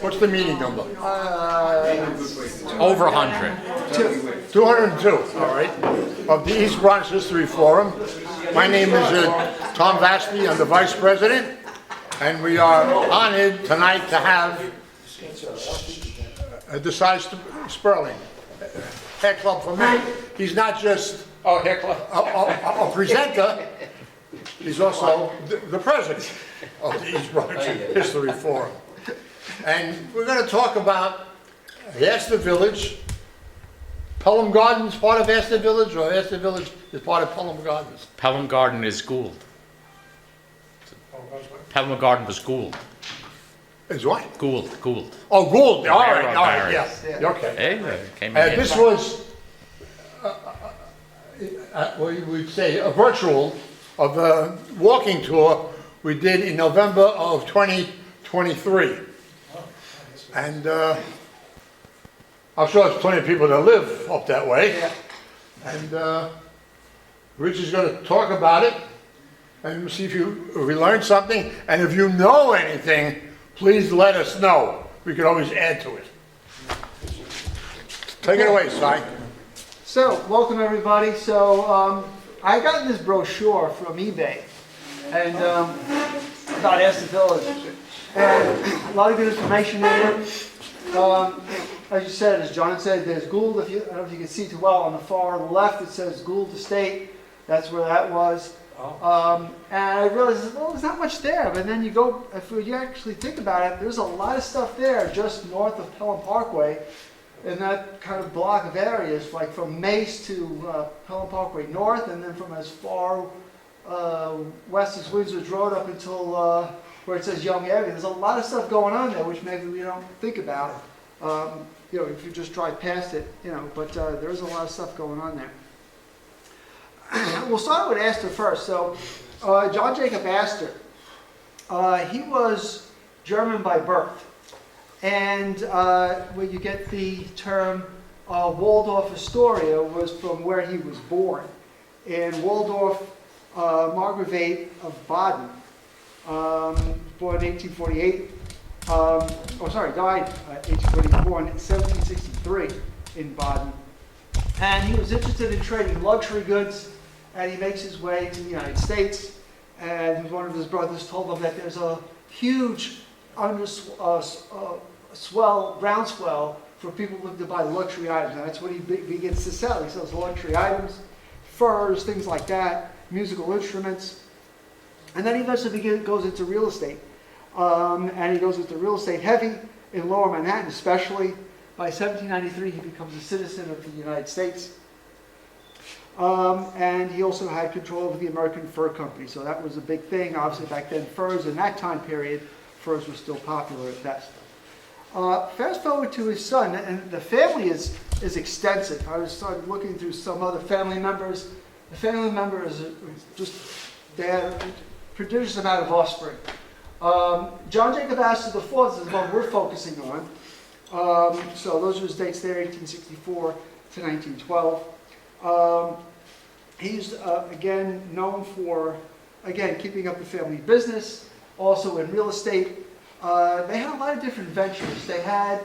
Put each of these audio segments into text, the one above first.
What's the meeting number? Over 100. 202, all right, of the East Bronx History Forum. My name is Tom Vasty. I'm the Vice President, and we are honored tonight to have Desai Sperling, hair club for me. He's not just a presenter, he's also the president of the East Bronx History Forum. And we're going to talk about Astor Village. Pelham Gardens part of Astor Village, or Astor Village is part of Pelham Gardens? Pelham Garden is Gould. Pelham Garden was Gould. Is what? Gould. Oh, Gould. All right, Barry. yeah. Okay. Hey, came in This was, we would say, a virtual of a walking tour we did in November of 2023. And I'm sure there's plenty of people that live up that way. Yeah. And Rich is going to talk about it and see if we learned something. And if you know anything, please let us know. We can always add to it. Take it away, Si. So, welcome everybody. So, I got this brochure from eBay and about Astor Village, and a lot of good information in it. As you said, as John said, there's Gould. I don't know if you can see too well on the far left. It says Gould Estate. That's where that was. And I realized, well, there's not much there. But then you go, if you actually think about it, there's a lot of stuff there just north of Pelham Parkway, in that kind of block of areas, like from Mace to Pelham Parkway North, and then from as far west as Windsor's Road up until where it says Young Avenue. There's a lot of stuff going on there, which maybe we don't think about. You know, if you just drive past it, you know, but there is a lot of stuff going on there. We'll start with Astor first. So, John Jacob Astor, he was German by birth. And where you get the term Waldorf Astoria was from where he was born. In Waldorf, Margravate of Baden, born in 1848. Died in 1844 in 1763 in Baden. And he was interested in trading luxury goods, and he makes his way to the United States. And one of his brothers told him that there's a huge groundswell for people looking to buy luxury items. And that's what he begins to sell. He sells luxury items, furs, things like that, musical instruments. And then he eventually goes into real estate. And he goes into real estate heavy in Lower Manhattan, especially. By 1793, he becomes a citizen of the United States. And he also had control of the American Fur Company. So that was a big thing. Obviously, back then, furs in that time period, furs were still popular at best. Fast forward to his son, and the family is extensive. I started looking through some other family members. The family members they had a prodigious amount of offspring. John Jacob Astor IV is the one we're focusing on. So those are his dates there, 1864 to 1912. He's, again, known for, keeping up the family business, also in real estate. They had a lot of different ventures. They had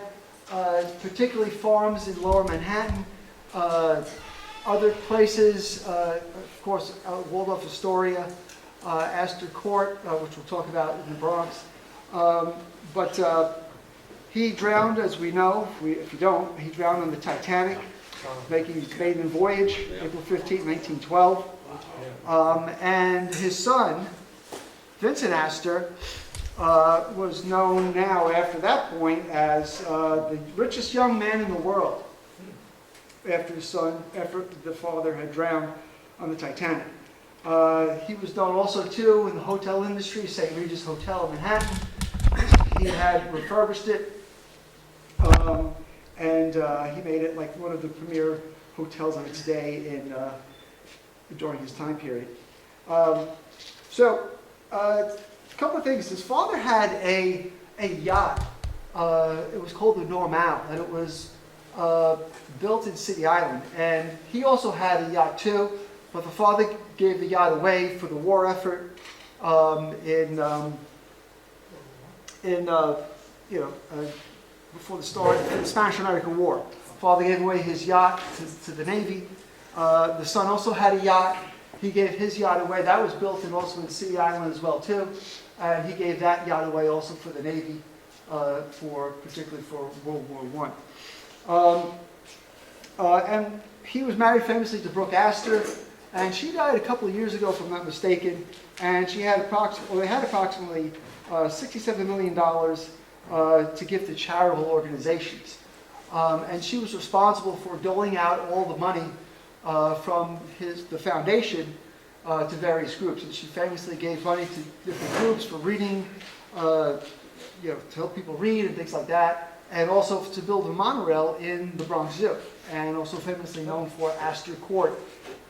particularly farms in Lower Manhattan, other places, of course, Waldorf Astoria, Astor Court, which we'll talk about in the Bronx. But he drowned, as we know. If you don't, he drowned on the Titanic, making his maiden voyage, April 15, 1912. And his son, Vincent Astor, was known now after that point as the richest young man in the world, after the father had drowned on the Titanic. He was known also too in the hotel industry, St. Regis Hotel in Manhattan. He had refurbished it, and he made it like one of the premier hotels of its day during his time period. A couple of things. His father had a yacht. It was called the Normal, and it was built in City Island. And he also had a yacht too, but the father gave the yacht away for the war effort before the start of the Spanish-American War. Father gave away his yacht to the Navy. The son also had a yacht. He gave his yacht away. That was built in also in Sea Island as well too. And he gave that yacht away also for the Navy, particularly for World War I. And he was married famously to Brooke Astor, and she died a couple of years ago, if I'm not mistaken. And they had approximately $67 million to give to charitable organizations. And she was responsible for doling out all the money from the foundation to various groups. And she famously gave money to different groups for reading, to help people read and things like that, and also to build a monorail in the Bronx Zoo, and also famously known for Astor Court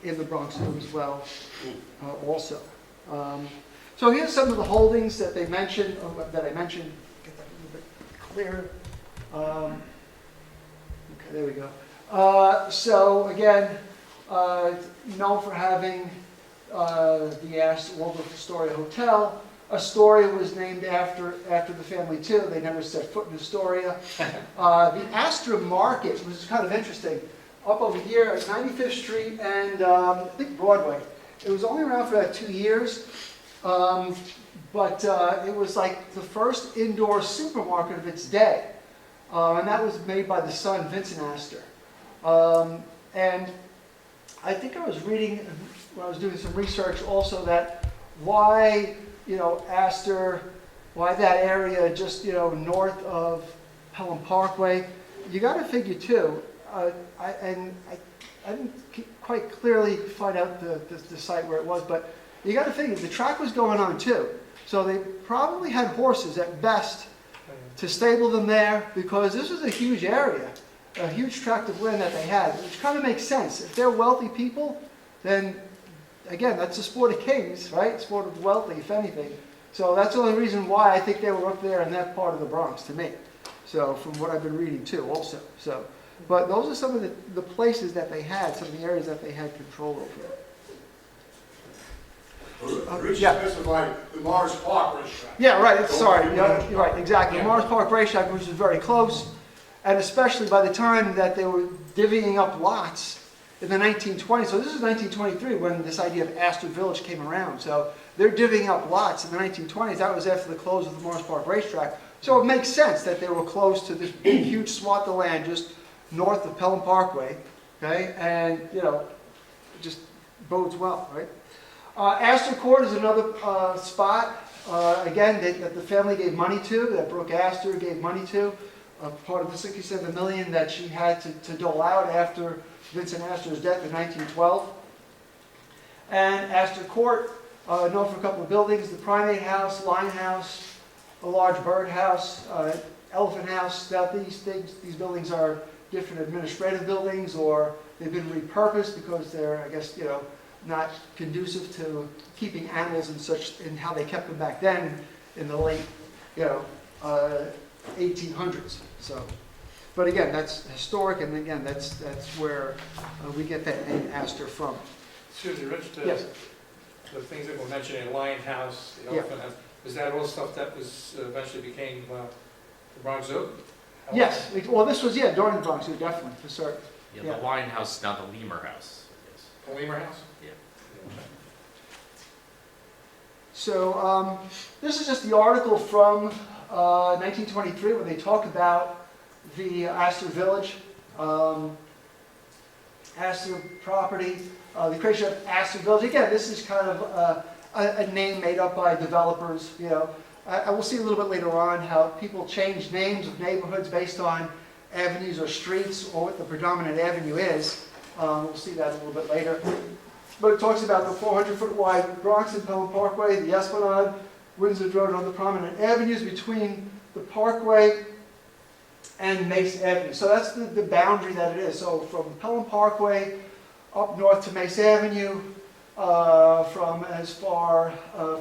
in the Bronx Zoo as well, also. So here's some of the holdings that they mentioned, get that a little bit clearer. Okay, there we go. So again, known for having the Waldorf Astoria Hotel. Astoria was named after the family too. They never set foot in Astoria. The Astor Market, which is kind of interesting, up over here at 95th Street and I think Broadway. It was only around for about 2 years, but it was like the first indoor supermarket of its day. And that was made by the son, Vincent Astor. And I think I was reading, when I was doing some research also, that why, Astor, why that area just, north of Pelham Parkway, you got to figure too, I didn't quite clearly find out the site where it was, but you got to figure the track was going on too. So they probably had horses at best to stable them there, because this was a huge area, a huge tract of land that they had, which kind of makes sense. If they're wealthy people, then again, that's the sport of kings, right? Sport of the wealthy, if anything. So that's the only reason why I think they were up there in that part of the Bronx, to me. So from what I've been reading too, also. So, but those are some of the places that they had, some of the areas that they had control over. Rich Yeah. specified the Morris Park racetrack. Yeah, right. Sorry, you're right. Exactly. The Morris Park racetrack, which was very close, and especially by the time that they were divvying up lots in the 1920s. So this is 1923 when this idea of Astor Village came around. So they're divvying up lots in the 1920s. That was after the close of the Morris Park racetrack. So it makes sense that they were close to this big, huge swath of land just north of Pelham Parkway. Okay, and it just bodes well, right? Astor Court is another spot, again, that the family gave money to, that Brooke Astor gave money to, part of the $67 million that she had to dole out after Vincent Astor's death in 1912. And Astor Court, known for a couple of buildings, the Primate House, Lion House, a large bird house, elephant house. Now these buildings are different administrative buildings, or they've been repurposed because they're, I guess, not conducive to keeping animals and such, in how they kept them back then in the late, 1800s. So, but again, that's historic, and again, that's where we get that name Astor from. Excuse me, Rich, Yes. the things that were mentioned in Lion House, the Elephant House, was that all stuff that was eventually became the Bronx Zoo? Yes. Well, this was during the Bronx Zoo, definitely, for certain. Yeah, Yeah. the Lion House is now the Lemur House. Yes. The Lemur House? Yeah. So this is just the article from 1923 where they talk about the Astor Village, Astor property, the creation of Astor Village. Again, this is kind of a name made up by developers. I will see a little bit later on how people change names of neighborhoods based on avenues or streets, or what the predominant avenue is. We'll see that a little bit later. But it talks about the 400-foot wide Bronx and Pelham Parkway, the Esplanade, Windsor Road, and other prominent avenues between the Parkway and Mace Avenue. So that's the boundary that it is. So from Pelham Parkway up north to Mace Avenue, from as far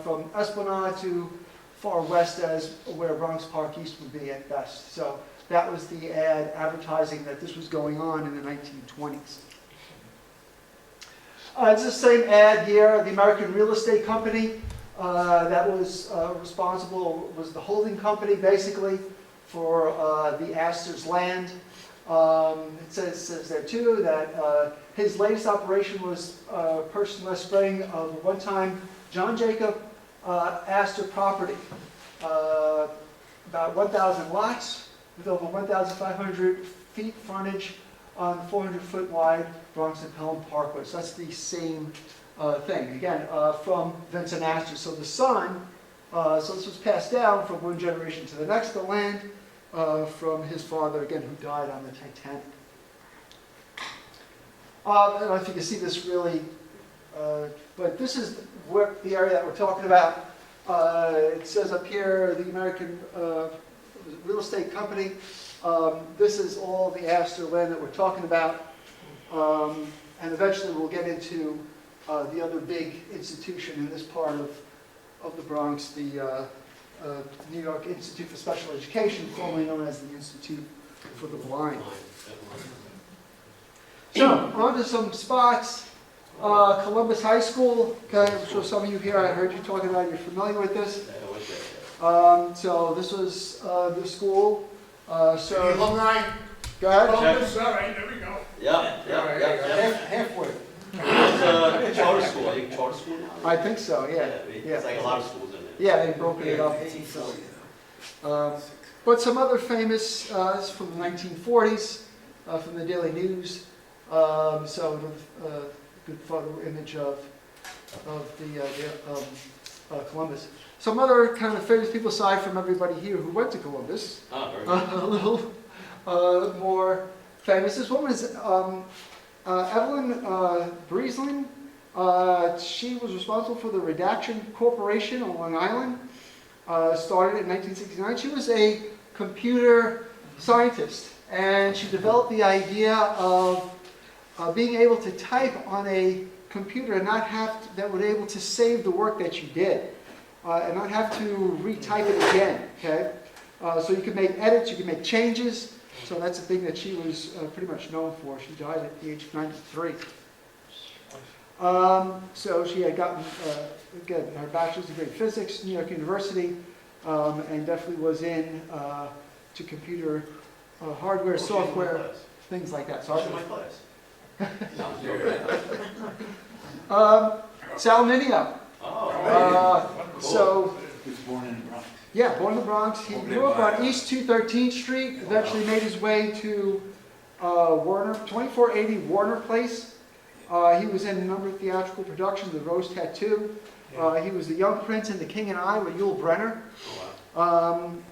from Esplanade to far west as where Bronx Park East would be at best. So that was the ad advertising that this was going on in the 1920s. It's the same ad here. The American Real Estate Company that was responsible, was the holding company basically for the Astor's land. It says there too that his latest operation was purchasing less spreading of one-time John Jacob Astor property. About 1,000 lots with over 1,500 feet frontage on 400-foot wide Bronx and Pelham Parkway. So that's the same thing. Again, from Vincent Astor. So the son, so this was passed down from one generation to the next, the land from his father, again, who died on the Titanic. I don't know if you can see this really, but this is the area that we're talking about. It says up here, the American Real Estate Company. This is all the Astor land that we're talking about. And eventually we'll get into the other big institution in this part of the Bronx, the New York Institute for Special Education, formerly known as the Institute for the Blind. So, on to some spots. Columbus High School, okay, I'm sure some of you here, I heard you talking about, you're familiar with this. So this was the school. So Alumni? go ahead. Columbus, all right, there we go. Yeah. Halfway. It's a charter school, I think charter school now. I think so, yeah. It's like a lot of schools in there. Yeah, they broke it up. So. But some other famous, this is from the 1940s, from the Daily News. So good photo image of the Columbus. Some other kind of famous people aside from everybody here who went to Columbus. Ah, very good. A little more famous. This woman is Evelyn Breslin. She was responsible for the Redaction Corporation on Long Island. Started in 1969. She was a computer scientist, and she developed the idea of being able to type on a computer and not have to, that would be able to save the work that you did and not have to retype it again. Okay, so you can make edits, you can make changes. So that's the thing that she was pretty much known for. She died at the age of 93. So she had gotten again her bachelor's degree in physics, New York University, and definitely was in to computer hardware, software, things like that. So my class. Sal Mineo. Cool. So, He was born in the Bronx. yeah, born in the Bronx. He grew up on East 213th Street, eventually made his way to Warner, 2480 Warner Place. He was in a number of theatrical productions, The Rose Tattoo. He was the Young Prince in The King and I with Yul Brynner.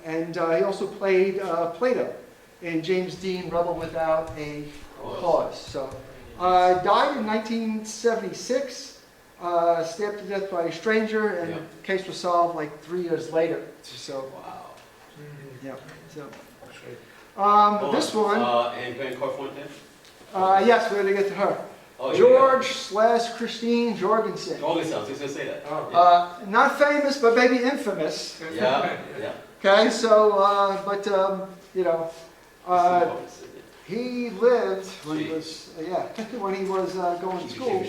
And he also played Plato in James Dean, Rebel Without a Cause. So, died in 1976. Stabbed to death by a stranger, and the case was solved like 3 years later. So, yeah. So, this one. And Van Carfontaine? Yes, we're gonna get to her. Oh, George/Christine Jorgensen. Jorgensen, I was just gonna say that. Not famous, but maybe infamous. Yeah. Okay, so, you know, he lived when he was, when he was going to school.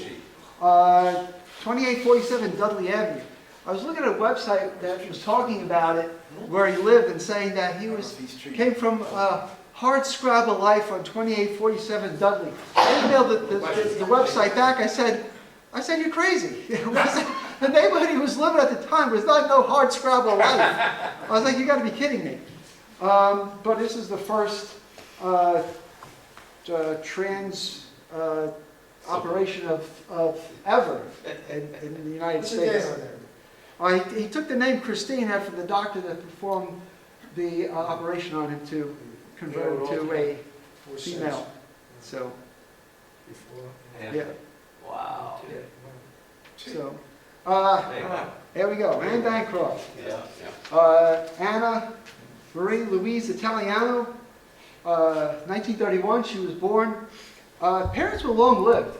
2847 Dudley Avenue. I was looking at a website that was talking about it, where he lived, and saying that he came from hard scrabble life on 2847 Dudley. I emailed the website back. I said, you're crazy. The neighborhood he was living at the time was not no hard scrabble life. I was like, you got to be kidding me. But this is the first trans operation of ever in the United States. He took the name Christine after the doctor that performed the operation on him to convert him to a female. So, yeah. Wow. So, there we go. Anne Bancroft. Yeah. Anna Marie Louise Italiano. 1931, she was born. Parents were long-lived.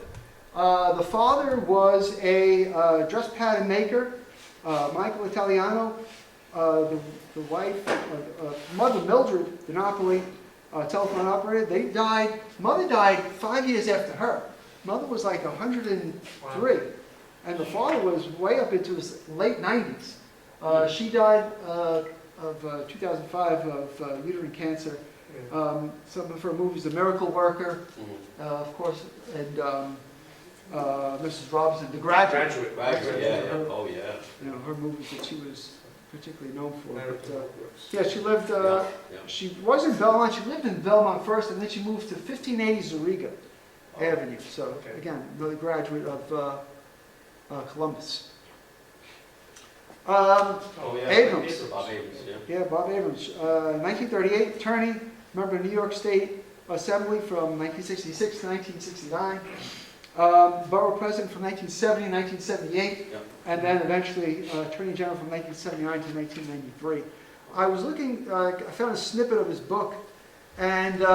The father was a dress pattern maker, Michael Italiano. The wife, mother Mildred DiNapoli, telephone operator. They died. Mother died 5 years after her. Mother was like 103, and the father was way up into his late 90s. She died 2005 of uterine cancer. Some of her movies, The Miracle Worker, of course, and Mrs. Robinson, The Graduate. Graduate, yeah, oh, yeah. You know, her movies that she was particularly known for. American But, Works. yeah, she lived, Yeah. she was in Belmont, she lived in Belmont first, and then she moved to 1580 Zuriga Avenue. So, Okay. again, another graduate of Columbus. Oh, yeah. Abrams. Bob Abrams, yeah. Yeah, Bob Abrams, 1938, attorney, member of New York State Assembly from 1966 to 1969, borough president from 1970 to 1978, Yep. and then eventually attorney general from 1979 to 1993. I was looking, I found a snippet of his book, and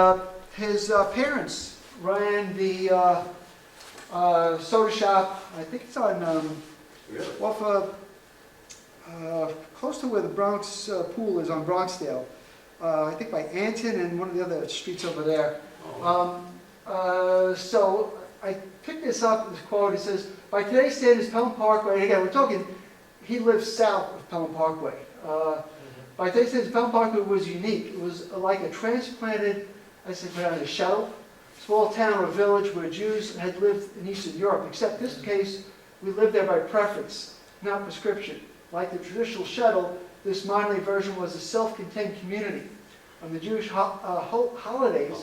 his parents ran the soda shop. I think it's on Really? off of close to where the Bronx pool is on Bronxdale. I think by Anton and one of the other streets over there. So I picked this up, this quote. It says, by today's standards, Pelham Parkway, and again, we're talking, he lives south of Pelham Parkway. By today's standards, Pelham Parkway was unique. It was like a transplanted, I said, a shuttle, small town or village where Jews had lived in Eastern Europe, except in this case, we lived there by preference, not prescription. Like the traditional shuttle, this modern version was a self-contained community. On the Jewish holidays,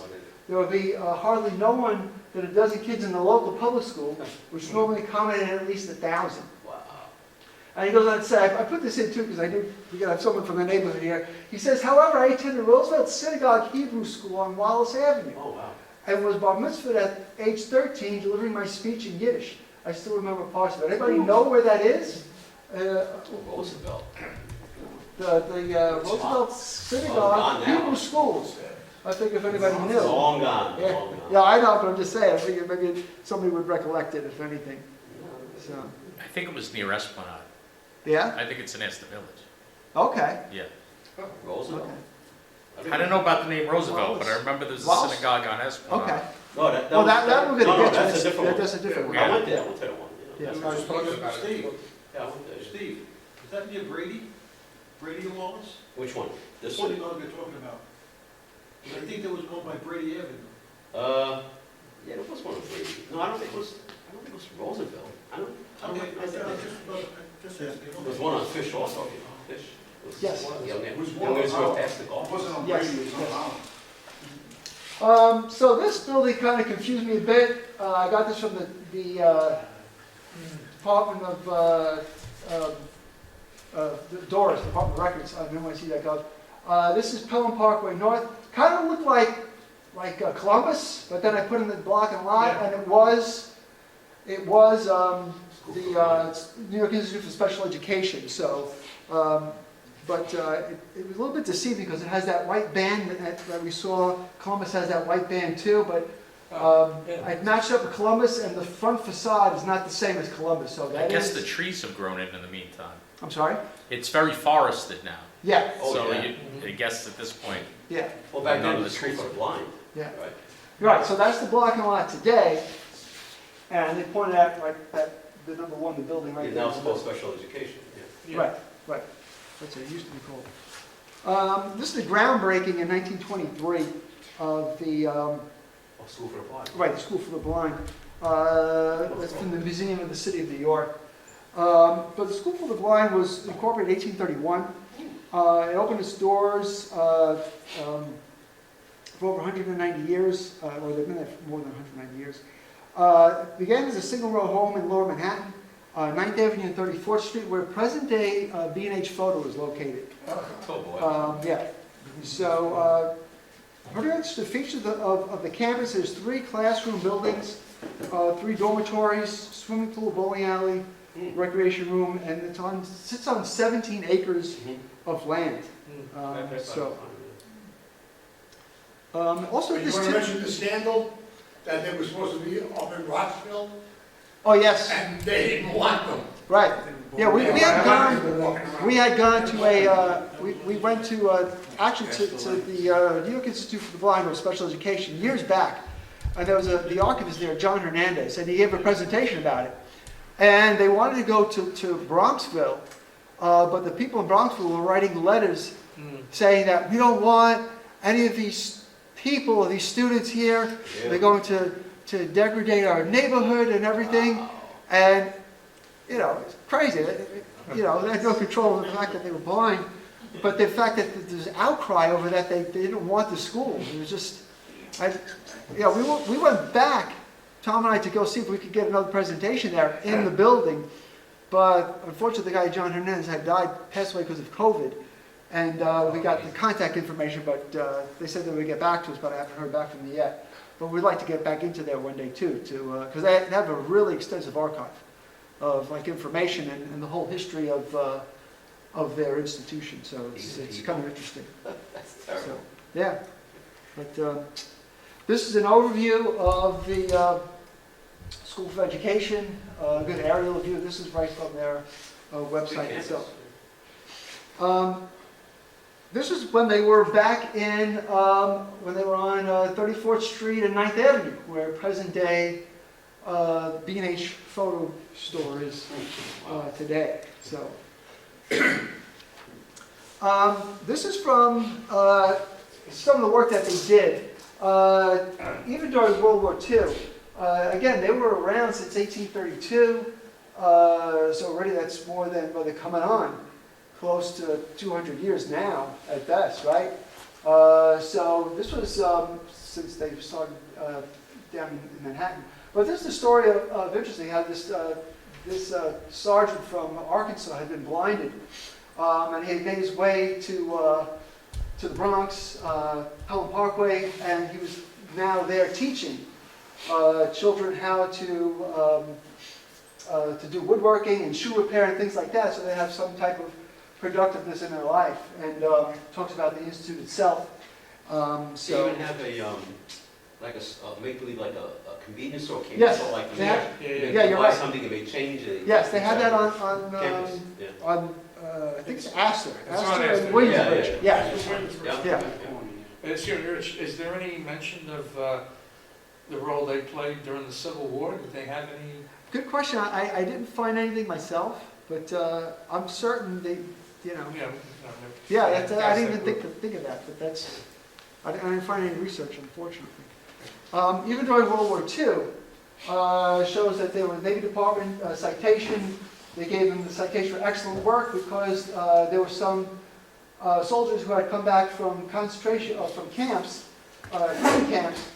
there would be hardly no one than a dozen kids in the local public school, which normally accommodated at least 1,000. Wow. And he goes on to say, I put this in too because I knew we got to have someone from the neighborhood here. He says, however, I attended Roosevelt Synagogue Hebrew School on Wallace Avenue Oh, wow. and was bar mitzvahed at age 13 delivering my speech in Yiddish. I still remember parts of it. Anybody know where that is? Roosevelt. The Roosevelt Synagogue Hebrew Schools. I think if anybody knew. Long gone, Yeah. long gone. Yeah, I know, but I'm just saying, I figured maybe somebody would recollect it, if anything. So, I think it was near Esplanade. yeah? I think it's in Astor Village. Okay. Yeah. Roosevelt? Okay. I don't know about the name Roosevelt, but I remember there's a Wallace. synagogue on Esplanade. Okay. No, that Well, was- that we're gonna no, get to. that's a different one. That's a different one. I went there, I went to that one. Yeah. I was just talking about it. Steve, Yeah, I went there. Steve, is that near Brady? Brady and Wallace? Which one? This The one? synagogue you're talking about? I think there was one by Brady Avenue. Yeah, there was one in Brady. No, I don't think it was Roosevelt. I don't Okay, I think just asking. There's one on Fish also, Fish. It was- Yes. Yeah, It was yeah, one we just on- went past the It golf. wasn't on Yes, Brady, it was on yes. Holland. So this building kind of confused me a bit. I got this from the Department of the Doors, Department of Records, on NYC.gov. This is Pelham Parkway North. Kind of looked like Columbus, but then I put in the block and lot, Yeah. and it was the New York Institute for Special Education. So, but it was a little bit deceiving because it has that white band that we saw. Columbus has that white band too, but I matched up with Columbus, and the front facade is not the same as Columbus. So I that guess is. the trees have grown in the meantime. I'm sorry. It's very forested now. Yeah. Oh, So yeah. I guess at this point, Yeah. Well, back None then of the the streets trees were blind, Yeah. right? Right. So that's the block and lot today, and they pointed out like that the number one, the building right And there. now it's called special education, yeah. Right. Right. That's what it used to be called. This is the groundbreaking in 1923 of the. Oh, School for the Blind. Right, the School for the Blind. That's from the Museum of the City of New York. But the School for the Blind was incorporated in 1831. It opened its doors for over 190 years, or they've been there for more than 190 years. It began as a single-row home in Lower Manhattan, 9th Avenue and 34th Street, where present-day B&H Photo is located. Oh, boy. Yeah. So, pretty much the features of the campus, there's 3 classroom buildings, 3 dormitories, swimming pool, bowling alley, recreation room, and it sits on 17 acres of land. So, also You this want to too. mention the scandal that they were supposed to be up in Rockville, Oh, yes, and they didn't want them. right. Yeah, we had gone to we went to, actually to the New York Institute for the Blind or Special Education years back. And there was the archivist there, John Hernandez, and he gave a presentation about it. And they wanted to go to Bronxville but the people in Bronxville were writing letters saying that we don't want any of these people, these students here. They're going to degrade our neighborhood and everything. Wow. And, you know, it's crazy. You know, they had no control of the fact that they were blind. But the fact that there's outcry over that, they didn't want the school. It was just, we went back, Tom and I, to go see if we could get another presentation there in the building. But unfortunately, the guy, John Hernandez, had passed away because of COVID. And we got the contact information, but they said they would get back to us, but I haven't heard back from them yet. But we'd like to get back into there one day too, because they have a really extensive archive of like information and the whole history of their institution. So it's kind of interesting. That's terrible. So, yeah. But this is an overview of the School of Education, a good aerial view. This is right from their website Big itself. campus. This is when they were back in, when they were on 34th Street and 9th Avenue, where present day B&H Photo Store is today. So, this is from some of the work that they did, even during World War II. Again, they were around since 1832, so already that's more than, well, they're coming on close to 200 years now, at best, right? So this was since they started down in Manhattan. But this is the story of interesting, how this sergeant from Arkansas had been blinded, and he had made his way to the Bronx, Pelham Parkway, and he was now there teaching children how to do woodworking and shoe repair and things like that, so they have some type of productiveness in their life, and talks about the institute itself. So you even have make believe like a convenience store, campus Yes, store, like they have- you you're buy right. something and they change it. Yes, they had that campus. Yeah. on I think it's Astor, It's on Astor Astor. and Williamsbridge. Yeah, Yeah. Yeah. Is there any mention of the role they played during the Civil War? Did they have any? Good question. I didn't find anything myself, but I'm certain they, you know. Yeah, that's, I didn't even think of that, but that's, I didn't find any research, unfortunately. Even during World War II, shows that they were Navy Department citation. They gave them the citation for excellent work because there were some soldiers who had come back from concentration, from camps, training camps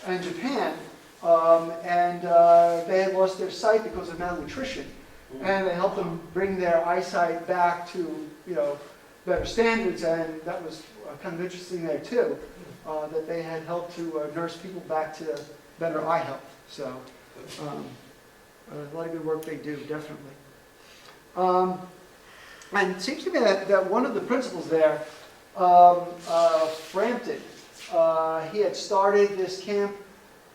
in Japan, and they had lost their sight because of malnutrition. And they helped them bring their eyesight back to, you know, better standards, and that was kind of interesting there too, that they had helped to nurse people back to better eye health. So, a lot of good work they do, definitely. And it seems to me that one of the principals there, Frampton, he had started this Camp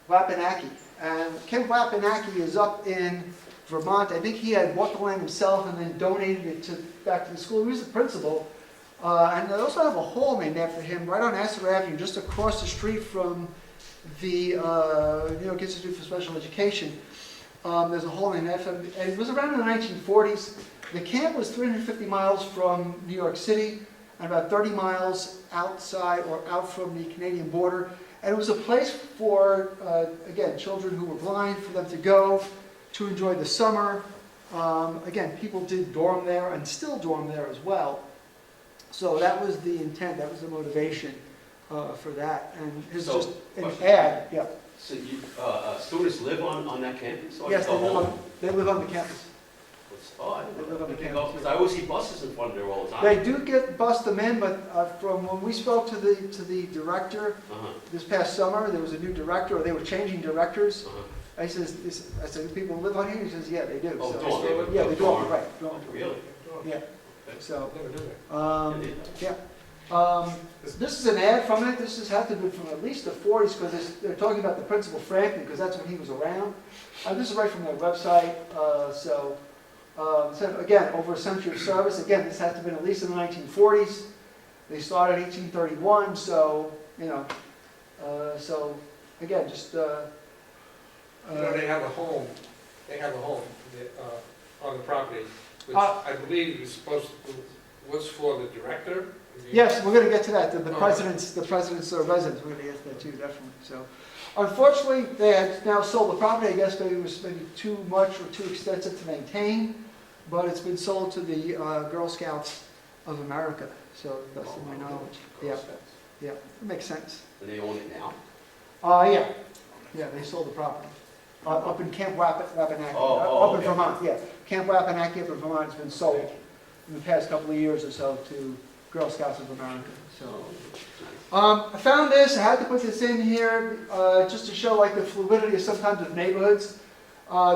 Wapanaki, and Camp Wapanaki is up in Vermont. I think he had bought the land himself and then donated it back to the school. He was the principal. And they also have a hall named after him right on Astor Avenue, just across the street from the New York Institute for Special Education. There's a hall named after him. And it was around in the 1940s. The camp was 350 miles from New York City and about 30 miles outside or out from the Canadian border. And it was a place for, again, children who were blind, for them to go to enjoy the summer. Again, people did dorm there and still dorm there as well. So that was the intent, that was the motivation for that. And it's So, just an question. ad, yeah. So you, students live on that campus? Or Yes, go home? they live on the campus. Oh, I didn't They know. live on the They go- campus. Because I always see buses in front of there all the time. They do bus them in, but from when we spoke to the director Uh-huh, this past summer, there was a new director, or they were changing directors. uh-huh. I said, "Do people live on here?" He says, "Yeah, they do." Oh, So- dorm, they would Yeah, go they dorm, dorm. right. Dorm. Really? Yeah, so, Never knew that. yeah. This is an ad from it. This has had to be from at least the 40s, because they're talking about the Principal Frampton, because that's when he was around. This is right from their website. So again, over a century of service. Again, this has to have been at least in the 1940s. They started in 1831, so, you know, so again, just... You know, they have a home on the property which I believe is supposed to, was for the director. Yes, we're gonna get to that, the Okay. president's residence, we're gonna get to that too, definitely, so. Unfortunately, they had now sold the property, I guess maybe it was maybe too much or too extensive to maintain, but it's been sold to the Girl Scouts of America, so that's to my knowledge. Yeah, yeah, it makes sense. Do they own it now? Yeah, they sold the property. Up in Camp Wapanaki, Oh, up in okay. Vermont, yeah. Camp Wapanaki up in Vermont has been sold in the past couple of years or so to Girl Scouts of America, so. I found this, I had to put this in here, just to show like the fluidity of sometimes of neighborhoods.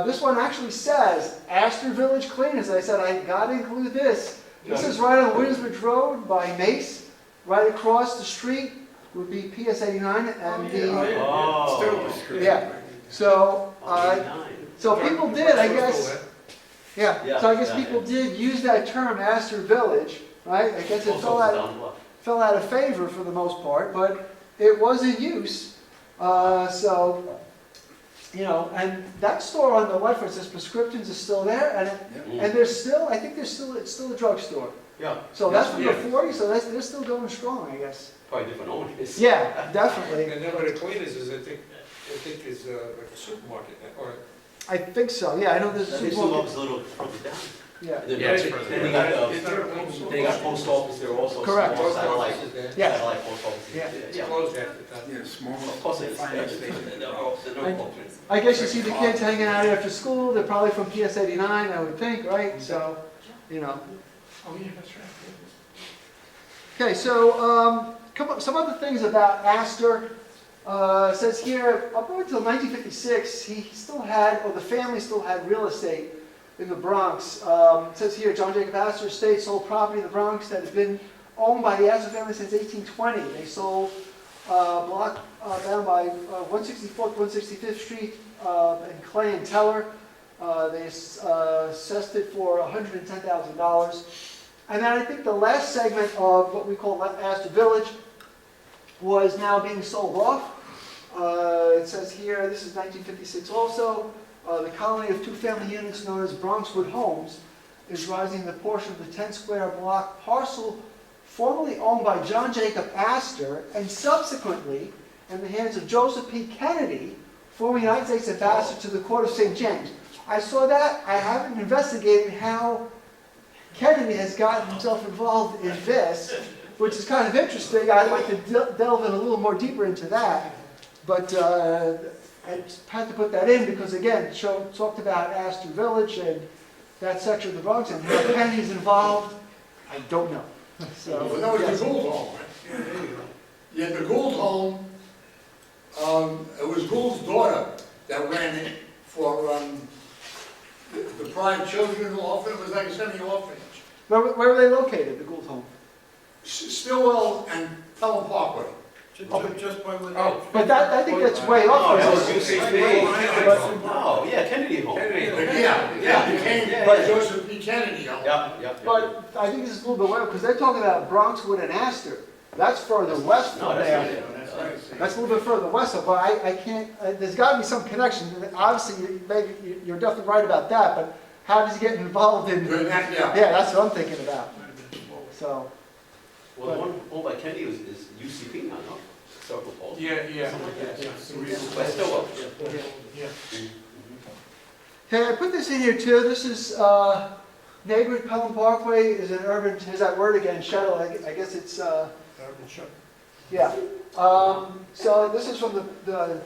This one actually says, Astor Village Cleaners. I said, I gotta include this. This is right on Williamsbridge Road by Mace, right across the street would be PS 89 and the, Oh. yeah. So, Nine. so people did, I guess, yeah, Yeah, so I guess yeah, people did use that term, Astor Village, right? I guess it fell out of favor for the most part, but it was in use. So, you know, and that store on the left where it says prescriptions is still there, and there's still, I think it's still a drugstore. Yeah. So that's from the Yeah. 40s, so they're still going strong, I guess. Probably different owners. Yeah, definitely. And then where the cleaners is, I think is like a supermarket, or. I think so, yeah, I know there's a They supermarket. still a little further down. Yeah, And then Yeah, it's they- further then they down. got, Is there a post office? they got post office there also. Correct. Small Post satellite, office is there. Yeah. satellite post office. Yeah. It's Yeah. closed after that. Yeah, small. Of course it's, they're open. I guess you see the kids hanging out after school, they're probably from PS 89, I would think, right? So, you know. Oh, yeah, that's right. Okay, so, some other things about Astor. It says here, up until 1956, he still had, or the family still had real estate in the Bronx. It says here, John Jacob Astor Estate sold property in the Bronx that has been owned by the Astor family since 1820. They sold a block down by 164th, 165th Street in Clay and Teller. They assessed it for $110,000. And then I think the last segment of what we call Astor Village was now being sold off. It says here, this is 1956 also, the colony of two-family units known as Bronxwood Homes is rising the portion of the 10-square block parcel formerly owned by John Jacob Astor and subsequently in the hands of Joseph P. Kennedy, former United States ambassador to the Court of St. James. I saw that. I haven't investigated how Kennedy has gotten himself involved in this, which is kind of interesting. I'd like to delve in a little more deeper into that. But I just had to put that in because, again, talked about Astor Village and that section of the Bronx and how Kennedy's involved. I don't know. So, Well, that was yes. the Gould home, right? Yeah, the Gould home, it was Gould's daughter that ran it for the Pride Children's Orphanage. It was like a semi-orphanage. Where were they located, the Gould home? Stillwell and Pelham Parkway. Just by where. Oh. But that, I think that's way Oh, off. that was But- UCB. Oh, yeah, Kennedy home. Yeah, it became Yeah. Joseph P. Kennedy home. Yeah. But I think this is a little bit weird because they're talking about Bronxwood and Astor. That's further west No, from that's there. not it. That's a little bit further west, but I can't, there's got to be some connection. Obviously, you're definitely right about that, but how does he get involved in, Yeah. yeah, that's what I'm thinking about. So, Well, the one owned by Kennedy is UCP now, no? Historical Falls. Yeah. But still, Yeah. okay, I put this in here too. This is neighborhood Pelham Parkway is an urban, here's that word again, shuttle. I guess it's, yeah. So this is from the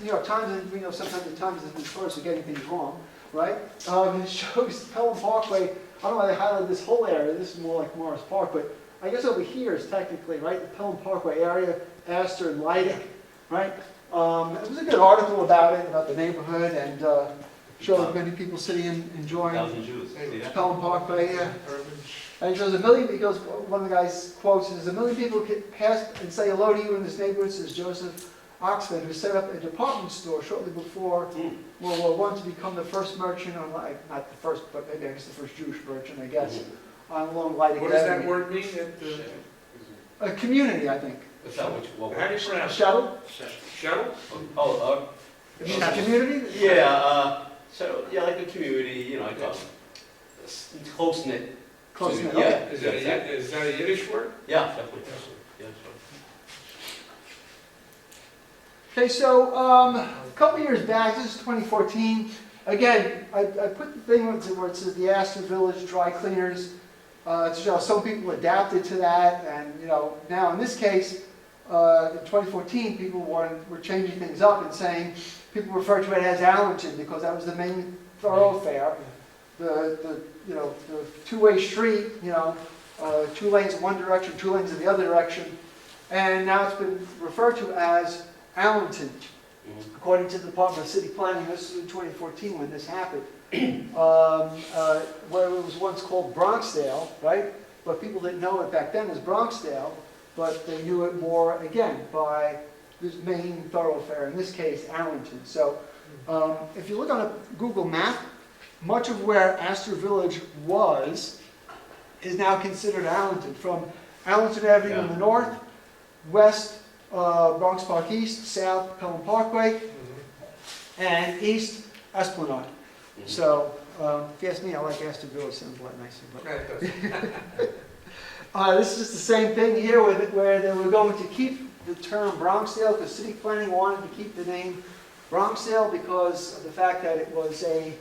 New York Times, and we know sometimes the Times is notorious for getting things wrong, right? It shows Pelham Parkway. I don't know why they highlighted this whole area. This is more like Morris Park, but I guess over here is technically, right, the Pelham Parkway area, Astor and Leidick, right? It was a good article about it, about the neighborhood, and showed many people sitting and enjoying 1,000 Jews. See that? Pelham Parkway, yeah. And he goes, he goes, one of the guys quotes, says, 1 million people could pass and say hello to you in this neighborhood, says Joseph Oxford, who set up a department store shortly before World War I to become the first merchant on, not the first, but maybe I guess the first Jewish merchant, I guess, on along Leidick What does that Avenue. word mean? A community, I think. What's that? How do you pronounce it? Shuttle? Shuttle? Oh, It means community? yeah, so, yeah, like a community, like close knit. Close enough, Yeah. okay. Is that a Yiddish word? Yeah, definitely. Yeah, Okay, so, a couple years back, this is 2014, again, I put the thing where it says the Astor Village Dry Cleaners, to show some people adapted to that, and, now in this case, in 2014, people were changing things up and saying, people refer to it as Allenton, because that was the main thoroughfare, the two-way street, 2 lanes in one direction, 2 lanes in the other direction, and now it's been referred to as Allenton, according to the Department of City Planning. This is in 2014 when this happened, where it was once called Bronxdale, right? But people didn't know it back then as Bronxdale, but they knew it more, again, by this main thoroughfare, in this case, Allenton. So if you look on a Google map, much of where Astor Village was is now considered Allenton. From Allenton Avenue in the north, west Bronx Park East, south Pelham Parkway, and east Esplanade. So if you ask me, I like Astor Village, sounds a lot nicer. But this is just the same thing here where they were going to keep the term Bronxdale because city planning wanted to keep the name Bronxdale because of the fact that it was a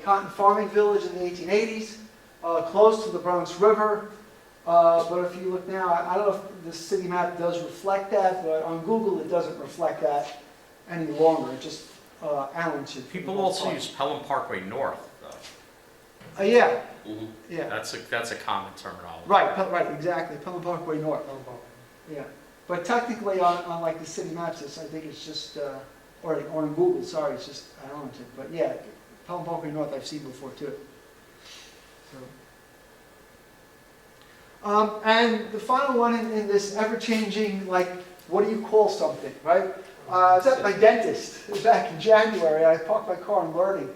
cotton farming village in the 1880s, close to the Bronx River. But if you look now, I don't know if the city map does reflect that, but on Google it doesn't reflect that any longer. It's just Allenton. People also use Pelham Parkway North, though. Yeah, Mhm. yeah. That's a common terminology. Right, exactly. Pelham Parkway North. Yeah. But technically on like the city maps, I think it's just, or on Google, sorry, it's just Allenton. But yeah, Pelham Parkway North I've seen before too. So. And the final one in this ever-changing, like, what do you call something, right? I was at my dentist back in January. I parked my car in Learning.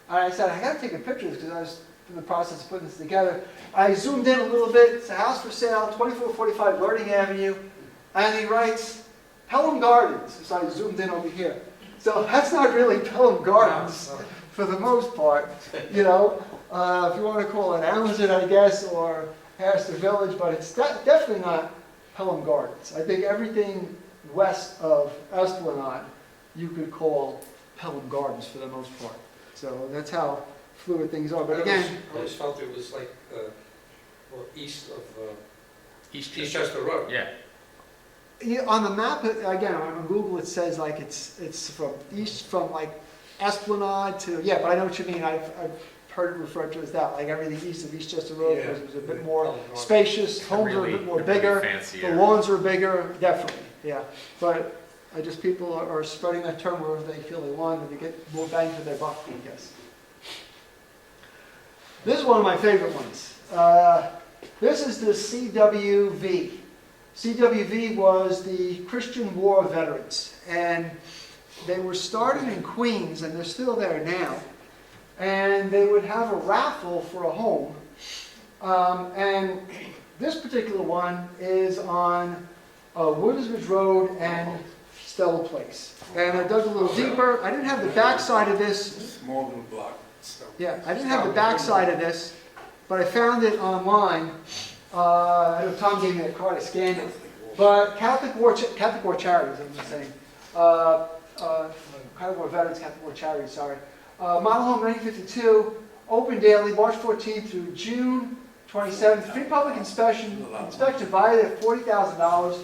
And I said, I got to take a picture of this because I was in the process of putting this together. I zoomed in a little bit. It's a house for sale, 2445 Learning Avenue. And he writes, Pelham Gardens. So I zoomed in over here. So that's not really Pelham Gardens for the most part. If you want to call it Allenton, I guess, or Astor Village, but it's definitely not Pelham Gardens. I think everything west of Esplanade you could call Pelham Gardens for the most part. So that's how fluid things are. But again, I always felt it was like east of East Eastchester Road. Yeah. on the map, again, on Google, it says like it's from east, from like Esplanade to, yeah, but I know what you mean. I've heard it referred to as that, like everything east of Eastchester Road, Yeah. because it was a bit more spacious, homes are a bit more Really bigger, fancy the area. lawns are bigger, definitely, yeah. But people are spreading that term wherever they feel they want, and they get more bang for their buck, I guess. This is one of my favorite ones. This is the CWV. CWV was the Christian War Veterans, and they were started in Queens, and they're still there now. And they would have a raffle for a home. And this particular one is on Woodsbridge Road and Stella Place. And I dug a little deeper. I didn't have the backside of this. More than a block. Yeah, I didn't have the backside of this, but I found it online. I know Tom gave me a card, I scanned it. But Catholic War Charities, I'm just saying. Catholic War Veterans, Catholic War Charities, sorry. Model home 1952, open daily, March 14th through June 27th. Free public inspection valued at $40,000.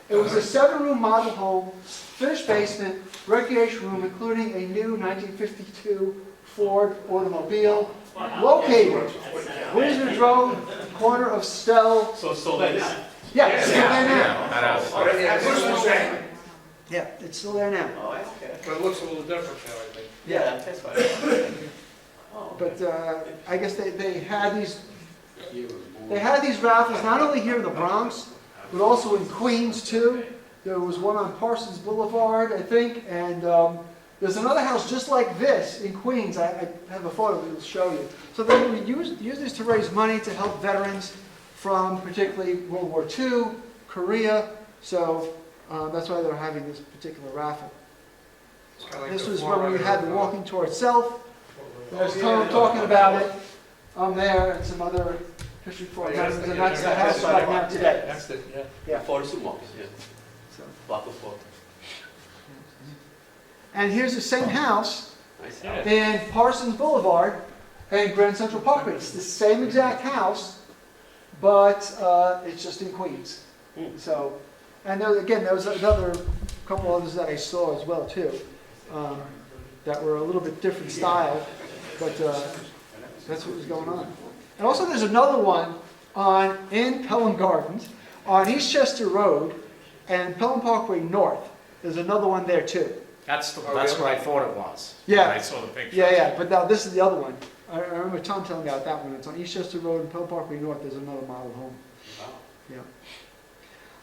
It was a 7-room model home, finished basement, recreation room, including a new 1952 Ford automobile, located Woodsbridge Road, corner of Stell. So it's still there now? Yeah, it's still there now. That house. Yeah, it's still there now. Oh, okay. But it looks a little different now, I think. Yeah, that's fine. Oh, But I guess they had these raffles not only here in the Bronx, but also in Queens too. There was one on Parsons Boulevard, I think, and there's another house just like this in Queens. I have a photo that will show you. So they would use this to raise money to help veterans from particularly World War II, Korea. So that's why they were having this particular raffle. It's kinda like This the was forerunner when we had the of, walking tour itself. There's oh, Tom yeah. talking about it. I'm there, and some other history for Oh, yeah, members, and yeah, that's the yeah, house yeah, right yeah. now today. That's it, yeah. Yeah. 40 supermarkets, yeah. So. Block of 40. And here's the same house Nice. Yeah. in Parsons Boulevard and Grand Central Parkway. It's the same exact house, but it's just in Queens. Hmm. So, and there, again, there was another couple others that I saw as well too, that were a little bit different style, but that's what was going on. And also there's another one in Pelham Gardens on Eastchester Road and Pelham Parkway North. There's another one there too. That's Oh, what really? I thought it was. Yeah. When I saw the picture. Yeah, but now this is the other one. I remember Tom telling me about that one. It's on Eastchester Road and Pelham Parkway North. There's another model home. Wow.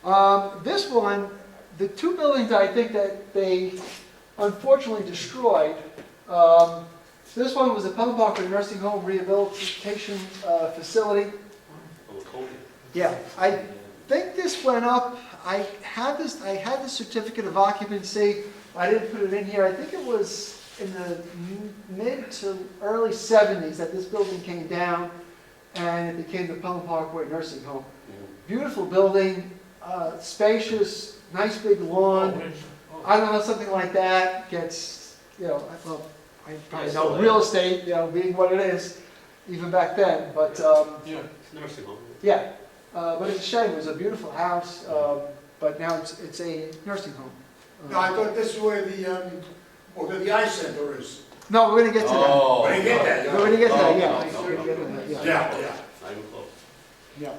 Yeah. This one, the two buildings I think that they unfortunately destroyed. This one was a Pelham Parkway Nursing Home Rehabilitation Facility. Oh, Laconia. Yeah, I think this went up. I had the certificate of occupancy. I didn't put it in here. I think it was in the mid to early 70s that this building came down and it became the Pelham Parkway Nursing Home. Beautiful building, spacious, nice big lawn. I don't know, something like that gets, well, I probably Yeah, know so, real estate, being what it is, even back then, but, Yeah. It's nursing home. yeah. But it's a shame, it was a beautiful house, but now it's a nursing home. No, I thought this is where the eye center is. No, we're gonna get to that. Oh. When you get that, We're gonna get to that, Oh, yeah. no, We're gonna get to that, yeah. Yeah. Not even close. Yeah.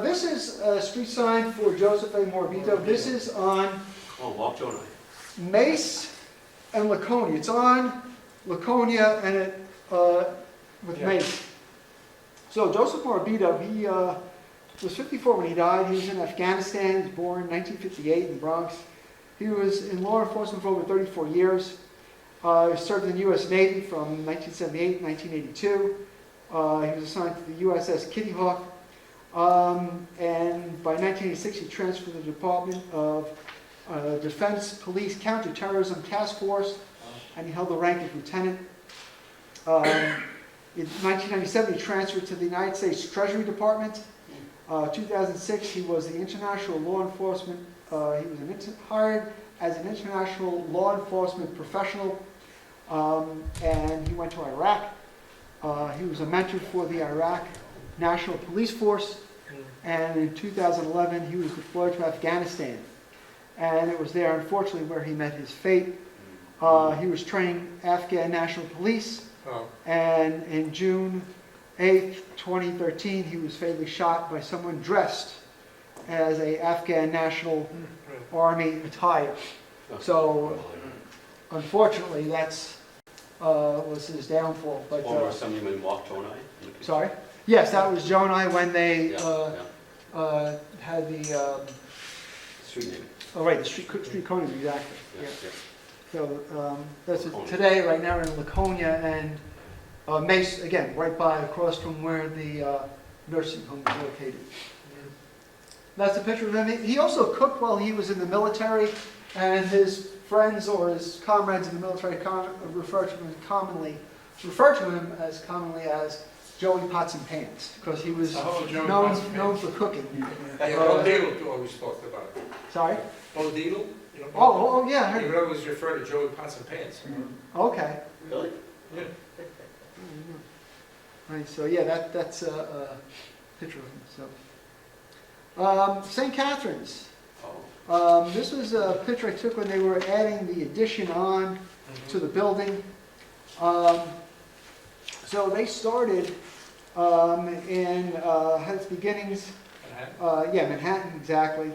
This is a street sign for Joseph A. Morabito. This is on Oh, Walk Joe and I. Mace and Laconia. It's on Laconia and it, with Yeah. Mace. So Joseph Morabito, he was 54 when he died. He was in Afghanistan. He was born in 1958 in the Bronx. He was in law enforcement for over 34 years. He served in the U.S. Navy from 1978 to 1982. He was assigned to the USS Kitty Hawk. And by 1986, he transferred to the Department of Defense Police Counterterrorism Task Force, and he held the rank of lieutenant. In 1997, he transferred to the United States Treasury Department. 2006, he was the international law enforcement. He was hired as an international law enforcement professional, and he went to Iraq. He was a mentor for the Iraq National Police Force, and in 2011, he was deployed to Afghanistan. And it was there, unfortunately, where he met his fate. He was training Afghan National Police, Oh, and in June 8th, 2013, he was fatally shot by someone dressed as a Afghan National Army attire. So, unfortunately, that's was his downfall. But Former Assemblyman Walk Joe and I. sorry, yes, that was Joe and I when they Yeah, had the Street name. the street coding, exactly. Yeah, Yeah. yeah. So that's Laconia. today, right now, we're in Laconia and Mace, again, right by, across from where the nursing home is located. That's a picture of him. He also cooked while he was in the military, and his friends or his comrades in the military refer to him as commonly as Joey Pots and Pans, because he was Oh, Joey Pots and known for cooking. yeah, Bo Deedle always talked about it. Sorry? Bo Deedle? You know, Oh, yeah, I He heard. would always refer to Joey Pots and Pans. Okay. Really? Yeah. Right, so yeah, that's a picture of him. So, St. Catherine's. Oh. This was a picture I took when they were adding the addition on to the building. So they started had its beginnings. Manhattan. Manhattan, exactly.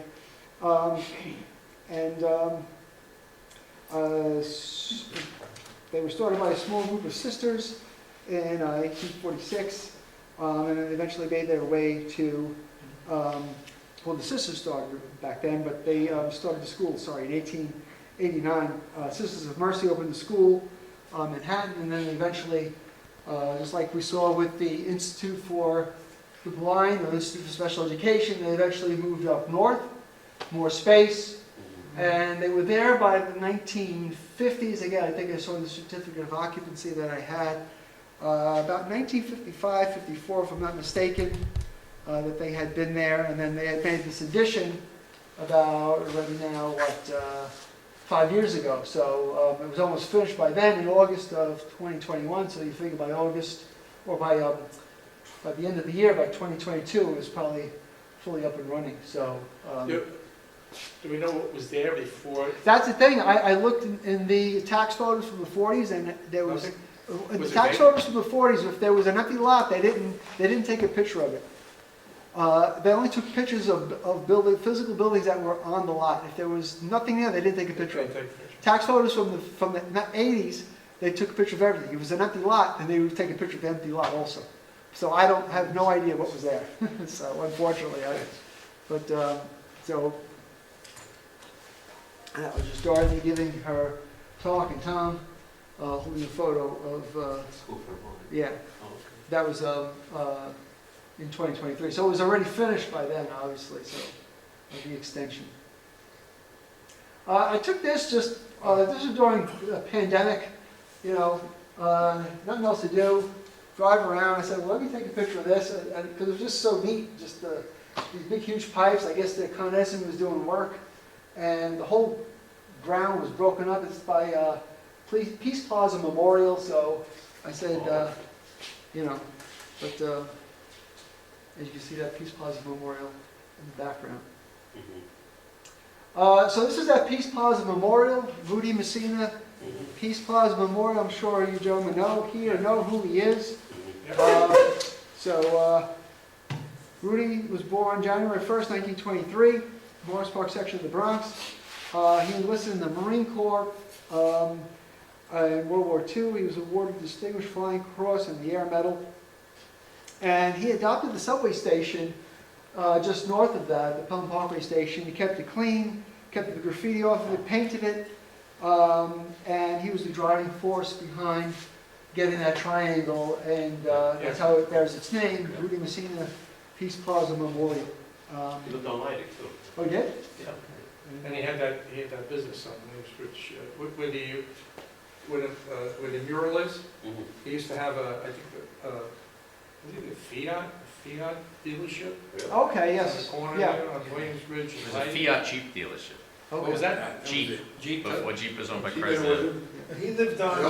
They were started by a small group of sisters in 1846, and then eventually made their way to, the sisters started back then, but they started the school, in 1889. Sisters of Mercy opened the school in Manhattan, and then eventually, just like we saw with the Institute for the Blind, or Institute for Special Education, they eventually moved up north, more space, And they were there by the 1950s. Again, I think I saw the certificate of occupancy that I had. About 1955, 54, if I'm not mistaken, that they had been there. And then they had made this addition about, already now, 5 years ago. So it was almost finished by then in August of 2021. So you figure by August, or by the end of the year, by 2022, it was probably fully up and running. So Do we know what was there before? that's the thing. I looked in the tax photos from the 40s, and there was Nothing? in the Was it tax vacant? photos from the 40s. If there was an empty lot, they didn't take a picture of it. They only took pictures of physical buildings that were on the lot. If there was nothing there, they didn't take a picture of it. Tax photos from the 80s, they took a picture of everything. If it was an empty lot, then they would take a picture of the empty lot also. So I have no idea what was there. So unfortunately, so that was just Dorothy giving her talk, and Tom holding a photo of School for a moment. yeah. Oh, okay. That was in 2023. So it was already finished by then, obviously. So of the extension. I took this this was during the pandemic. You know, nothing else to do. Drive around. I said, well, let me take a picture of this, because it was just so neat. Just these big, huge pipes. I guess the Con Edison was doing work, and the whole ground was broken up. It's by Peace Plaza Memorial. So I said, you know, but as you can see, that Peace Plaza Memorial in the background. Mhm. So this is that Peace Plaza Memorial. Rudy Messina, Mhm. Peace Plaza Memorial. I'm sure you gentlemen know who he is. Mhm. Rudy was born January 1st, 1923, Morris Park section of the Bronx. He enlisted in the Marine Corps. In World War II, he was awarded Distinguished Flying Cross and the Air Medal. And he adopted the subway station just north of that, the Pelham Parkway station. He kept it clean, kept the graffiti off of it, painted it, and he was the driving force behind getting that triangle, and that's how there's its name, Rudy Messina Peace Plaza Memorial. He lived on Lighting too. Oh, you did? Yeah. And he had that business on Williamsbridge, where the mural is. Mhm. He used to have I think a Fiat dealership. Really? Okay, On yes. the corner Yeah. there on Williamsbridge. It was a Fiat Jeep dealership, What was that? Jeep, Jeep. before Jeep was owned by He Chrysler. He lived on,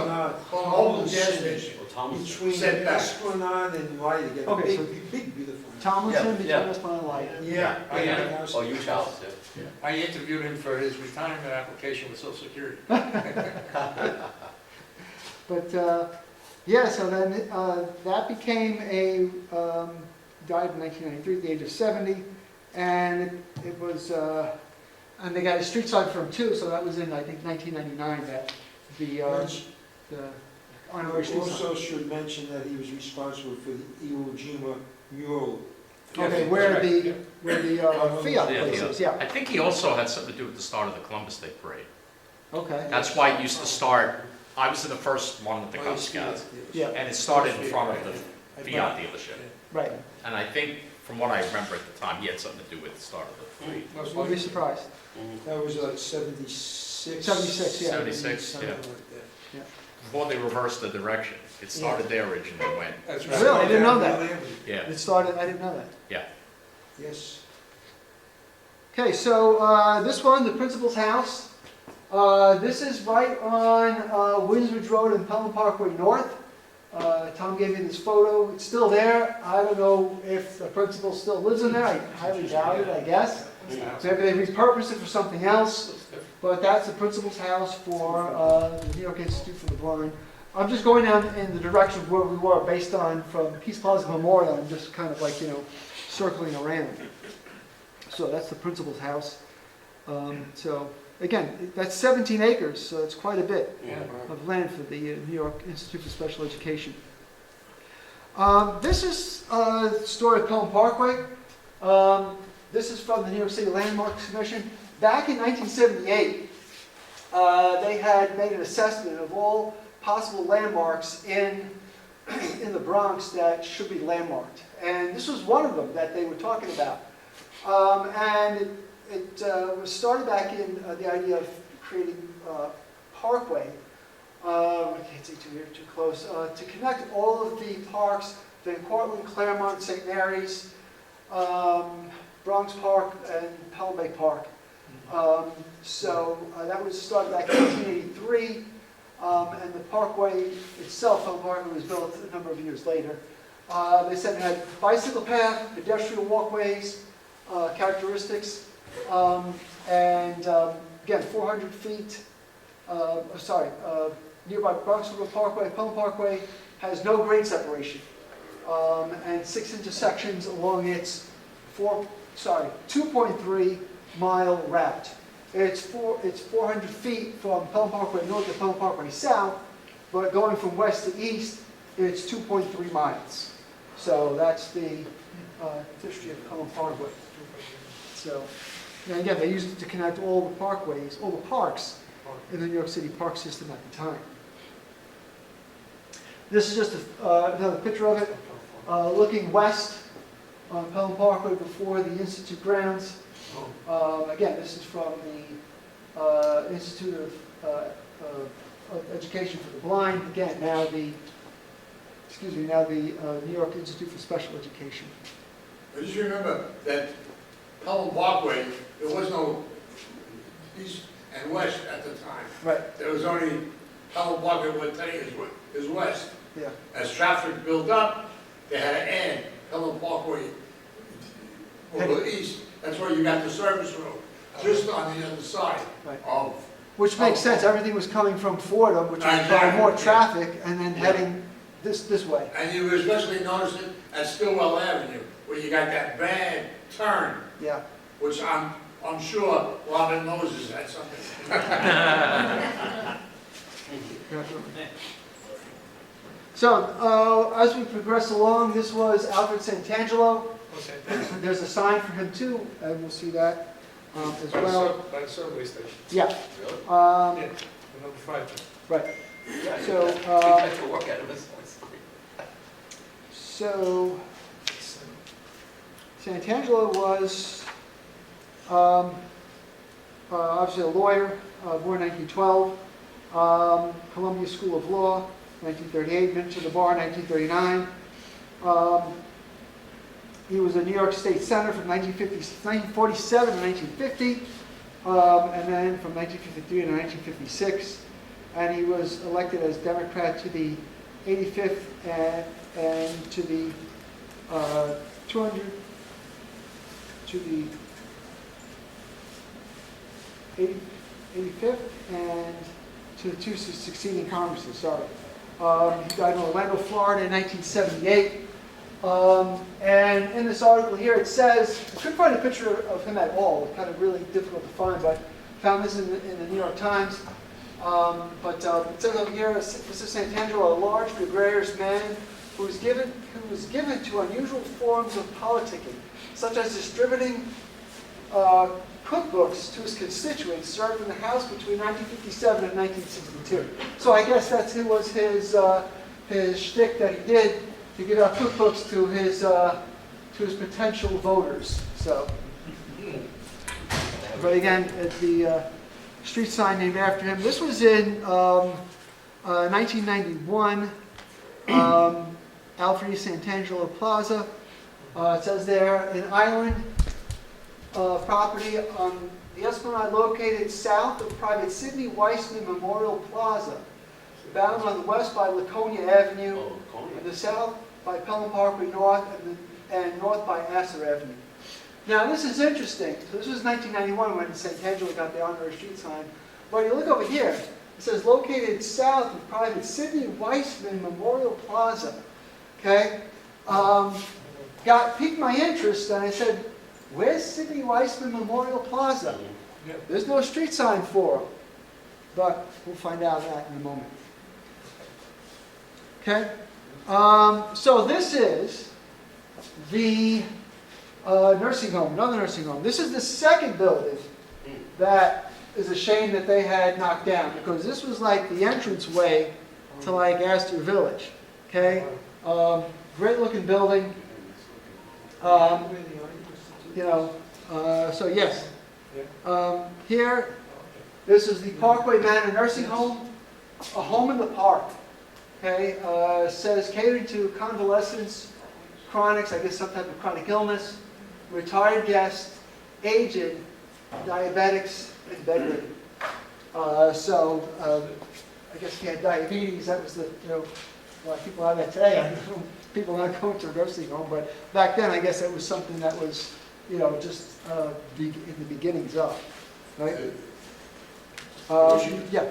Mobile gas station. Well, Thomas. between Set back. Esplanade and Lighting, a Okay, so- big, beautiful. Tomlinson Yeah, between yeah. us and Light. Yeah. Oh, yeah. house. Oh, you Charles, yeah. I interviewed him for his retirement application with Social Security. But, yeah, so then that became died in 1993 at the age of 70, and it was, and they got a street sign for him too, so that was in, I think, 1999, that the honorary street sign. Also should mention that he was responsible for the Iwo Jima mural. Okay, Yes, where that's right, yeah. the Fiat Yeah, place is, yeah, I think he also had something to do with the start of the Columbus Day Parade. okay, That's why it used to start, I was in the first one with the Cub Scouts, yeah, and it started in front of the Fiat dealership. right, And I think, from what I remember at the time, he had something to do with the start of the parade. Most won't be likely. surprised. Mhm. That was like 76. 76, yeah. 76, Something yeah. like that. Before they reversed the direction. It started there originally, went, That's Really? right. I didn't know that. yeah. It started, I didn't know that. Yes. Okay, so this one, the principal's house. This is right on Windsbridge Road and Pelham Parkway North. Tom gave me this photo. It's still there. I don't know if the principal still lives in there. I highly doubt it, I guess. Maybe they repurposed it for something else. But that's the principal's house for the New York Institute for the Blind. I'm just going down in the direction of where we were based on from Peace Plaza Memorial. I'm just kind of like, circling around. So that's the principal's house. So again, that's 17 acres, so it's quite a bit Yeah. of land for the New York Institute for Special Education. This is the story of Pelham Parkway. This is from the New York City Landmarks Commission. Back in 1978, they had made an assessment of all possible landmarks in the Bronx that should be landmarked. And this was one of them that they were talking about. And it was started back in the idea of creating parkway. I can't see too close. To connect all of the parks, Van Cortlandt, Claremont, St. Mary's, Bronx Park, and Pelham Bay Park. So that was started back in 1983, and the parkway itself, Pelham Parkway, was built a number of years later. They said it had bicycle path, pedestrian walkways, characteristics, and again, 400 feet, nearby Bronx Parkway, Pelham Parkway has no grade separation, and 6 intersections along its 2.3 mile route. It's 400 feet from Pelham Parkway north to Pelham Parkway south, but going from west to east, it's 2.3 miles. So that's the history of Pelham Parkway. So, and again, they used it to connect all the parkways, all the parks in the New York City park system at the time. This is just another picture of it, looking west on Pelham Parkway before the Institute grounds. Again, this is from the Institute of Education for the Blind. Again, now the New York Institute for Special Education. But just remember that Pelham Parkway, there was no east and west at the time. Right. There was only Pelham Parkway, what today is west. Yeah. As traffic built up, they had to add Pelham Parkway over east. That's where you got the service road, just on the other side Right. of. Which makes sense. Everything was coming from Fordham, which was drawing more traffic, and then heading this way. And you especially notice it at Stillwell Avenue, where you got that bad turn, Yeah. which I'm sure Robin Moses had something. So, as we progress along, this was Alfred Santangelo. There's a sign for him too, and we'll see that as well. By the subway station. Yeah. Really? Yeah, the number 5. Right. Yeah, So, you have to work out of this. So, Santangelo was obviously a lawyer, born 1912, Columbia School of Law, 1938, been to the bar, 1939. He was a New York State Senator from 1947 to 1950, and then from 1953 to 1956. And he was elected as Democrat to the 85th and to the 85th and to the 2 succeeding Congresses, sorry. He died in Orlando, Florida in 1978. And in this article here it says, I couldn't find a picture of him at all, it's kind of really difficult to find, but found this in the New York Times. It says over here, Mr. Santangelo, a large, gregarious man who was given to unusual forms of politicking, such as distributing cookbooks to his constituents, served in the House between 1957 and 1962. So I guess that was his shtick that he did to give out cookbooks to his potential voters. So, but again, the street sign named after him. This was in 1991. Alfred E. Santangelo Plaza. It says there, an island property on the Esplanade located south of private Sidney Weissman Memorial Plaza, bound on the west by Laconia Avenue, and the south by Pelham Parkway North, and north by Astor Avenue. Now this is interesting. So this was 1991 when Santangelo got the honorary street sign. But you look over here, it says located south of private Sidney Weissman Memorial Plaza. Okay? Piqued my interest, and I said, where's Sidney Weissman Memorial Plaza? Yeah. There's no street sign for him. But we'll find out that in a moment. Okay? So this is the nursing home, another nursing home. This is the second building that is a shame that they had knocked down, because this was like the entrance way to like Astor Village. Okay? Great looking building. So yes, Here, this is the Parkway Manor Nursing Home, a home in the park. Okay, says catering to convalescents, chronics, I guess some type of chronic illness, retired guests, aged, diabetics, and bedridden. I guess if you had diabetes, that was the, a lot of people have that today. I know people not going to a nursing home, but back then, I guess it was something that was, just in the beginnings of, right? Yeah,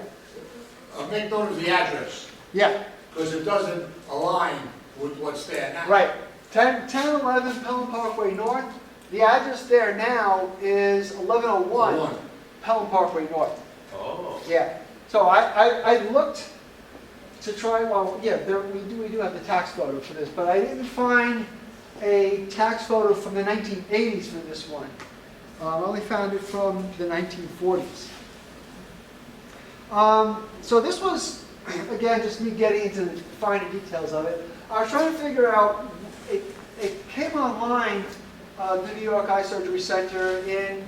Make note of the address, yeah, because it doesn't align with what's there now. right. 1011 Pelham Parkway North. The address there now is 1101 One. Pelham Parkway North. Oh. Yeah. So I looked to try, well, yeah, we do have the tax photo for this, but I didn't find a tax photo from the 1980s for this one. I only found it from the 1940s. So this was, again, just me getting into the finer details of it. I was trying to figure out, it came online, the New York Eye Surgery Center in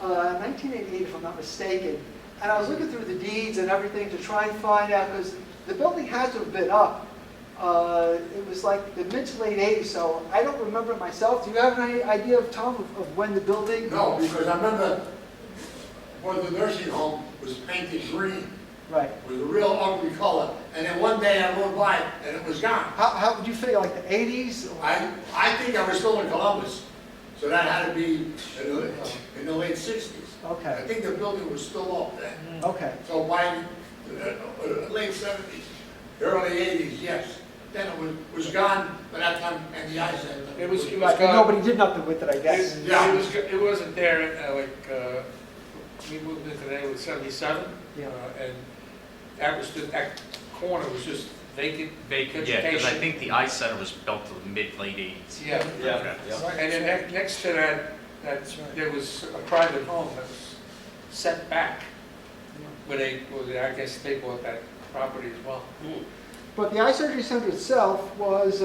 1988, if I'm not mistaken. And I was looking through the deeds and everything to try and find out, because the building has to have been up. It was like the mid to late 80s, so I don't remember it myself. Do you have any idea, Tom, of when the building? No, because I remember when the nursing home was painted green. Right. It was a real ugly color. And then one day I rode by it and it was gone. How would you figure, like the 80s? I think I was still in Columbus. So that had to be in the late 60s. I Okay, think the building was still up then. okay. So by the late 70s, early 80s, yes. Then it was gone by that time and the eye center. It was Right, and gone. nobody did nothing with it, I guess. It wasn't there, we moved into there with 77. Yeah. And that corner was just vacant. Vacant, yeah, because I think the eye center was built to the mid-late 80s. Yeah. Yeah, yeah. And then next to that, there was a private home that was set back, where I guess they bought that property as well. But the Eye Surgery Center itself was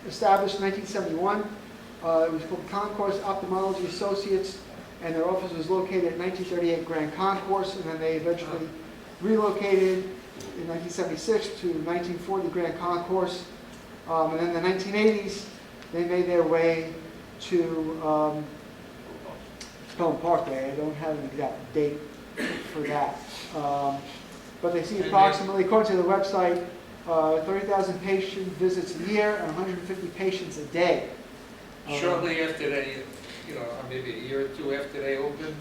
established in 1971. It was called Concourse Ophthalmology Associates, and their office was located at 1938 Grand Concourse, and then they eventually relocated in 1976 to 1940 Grand Concourse. And then in the 1980s, they made their way to Pelham Parkway. I don't have an exact date for that. But they see approximately, according to the website, 30,000 patient visits a year and 150 patients a day. Shortly after they, or maybe a year or two after they opened,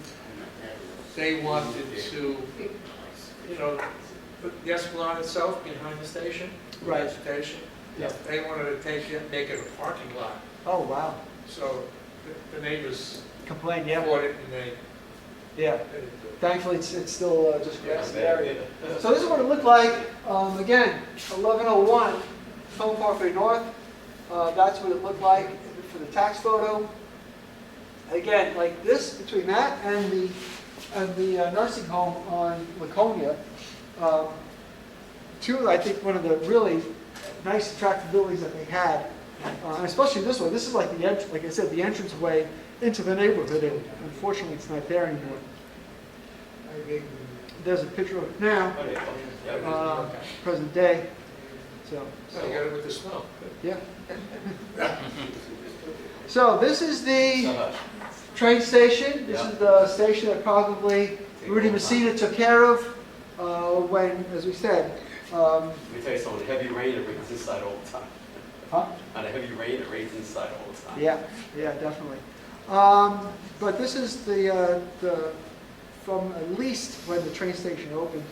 they wanted to, put the Esplanade itself behind the station, Right. the station. Yeah. They wanted to make it a parking lot. Oh, wow. So the neighbors Complained, yeah. bought it and they Yeah. didn't do it. Thankfully, it's still just grassy Yeah, area. yeah. So this is what it looked like. Again, 1101 Pelham Parkway North. That's what it looked like for the tax photo. Again, like this, between that and the nursing home on Laconia, I think one of the really nice attractive buildings that they had, and especially this one. This is like like I said, the entranceway into the neighborhood, and unfortunately, it's not there anymore. There's a picture of it now, present day. So, So you got it with the snow. yeah. So this is the train station. This is the station that probably Rudy Messina took care of when, as we said. Let me tell you something, heavy rain, it rains inside all the time. Huh? On a heavy rain, it rains inside all the time. Yeah, definitely. But this is the from at least when the train station opened.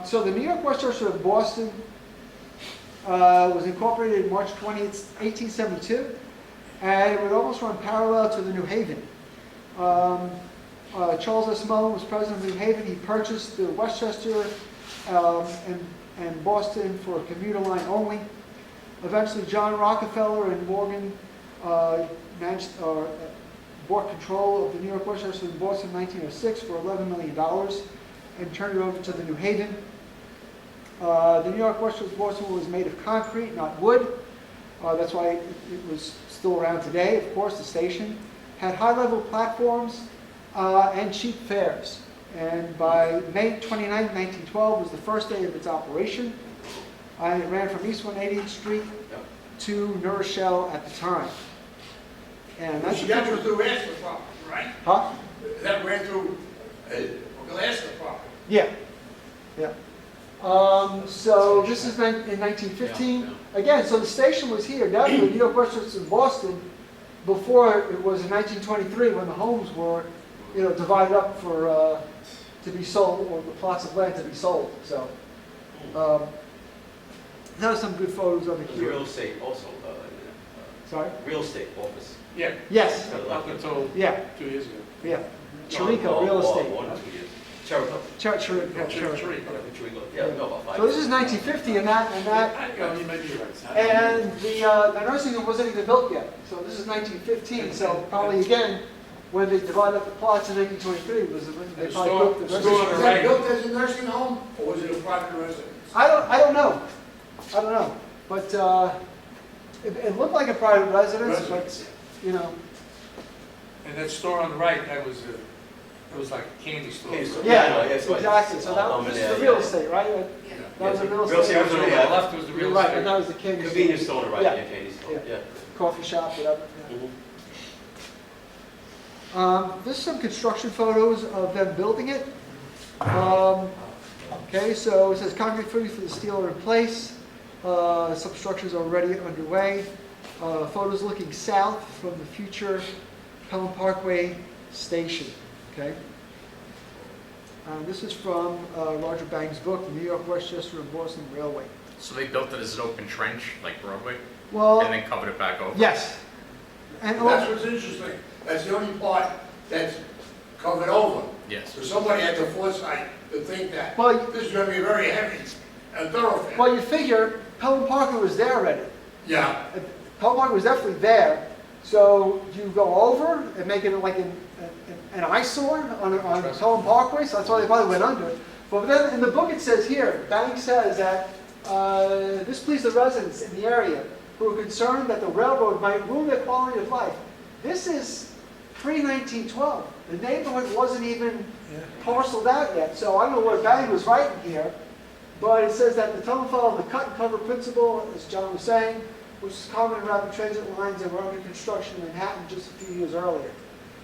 So the New York Westchester of Boston was incorporated March 20th, 1872, and it would almost run parallel to the New Haven. Charles S. Mullen was president of New Haven. He purchased the Westchester and Boston for a commuter line only. Eventually, John Rockefeller and Morgan bought control of the New York Westchester in Boston in 1906 for $11 million and turned it over to the New Haven. The New York Westchester Boston was made of concrete, not wood. That's why it was still around today. Of course, the station had high-level platforms and cheap fares. And by May 29, 1912 was the first day of its operation. And it ran from East 180th Street to New Rochelle at the time. And that's a That picture. was through Astor property, right? Huh? That ran through Astor property. Yeah, yeah. So this is in 1915. Again, so the station was here, definitely New York, Westchester, and Boston, before it was in 1923 when the homes were, divided up for to be sold, or the plots of land to be sold. So there are some good photos of it There's here. real estate also, Sorry. real estate office. Yeah, Yes. up until Yeah. 2 years ago. Yeah. Chirico Real Estate. 1 or 2 years. Cherico. Chirico. Cherico. Yeah, no, about 5. So this is 1950, and that. You may be right. And the nursing home wasn't even built yet, so this is 1915, so probably again, when they divided up the plots in 1923, was when they probably built the nursing Was home. that built as a nursing home, or was it a private residence? I don't know, but it looked like a private residence, but, And that store on the right, that was like a candy store. Candy store. yeah, I know, yes, but- exactly, so that was the real estate, right? That was the real Real estate. estate was on the On the left was the You're real right, estate. and that was the candy store. Convenience store on the right, Yeah. yeah, candy store, Yeah. yeah. Coffee shop, whatever. Yeah. Mhm. There's some construction photos of them building it. Okay, so it says concrete footing for the steel are in place. Some structures are already underway. Photos looking south from the future Pelham Parkway station. Okay. This is from Roger Bang's book, The New York, Westchester, and Boston Railway. So they built it as an open trench, like Broadway, and Well, then covered it back over? yes. And That's what's interesting. That's the only part that's covered over. Yes. So somebody had the foresight to think that Well, this is gonna be very heavy and thoroughfare. well, you figure Pelham Parkway was there already. Yeah, Pelham Parkway was definitely there. So you go over and make it like an eyesore on Pelham Parkway, so that's why they probably went under. But then in the book it says here, Bank says that this pleased the residents in the area who were concerned that the railroad might ruin their quality of life. This is pre-1912. The neighborhood wasn't even parceled out yet, so I don't know what Bank was writing here, but it says that the tunnel followed the cut and cover principle, as John was saying, which is common in rapid transit lines that were under construction in Manhattan just a few years earlier.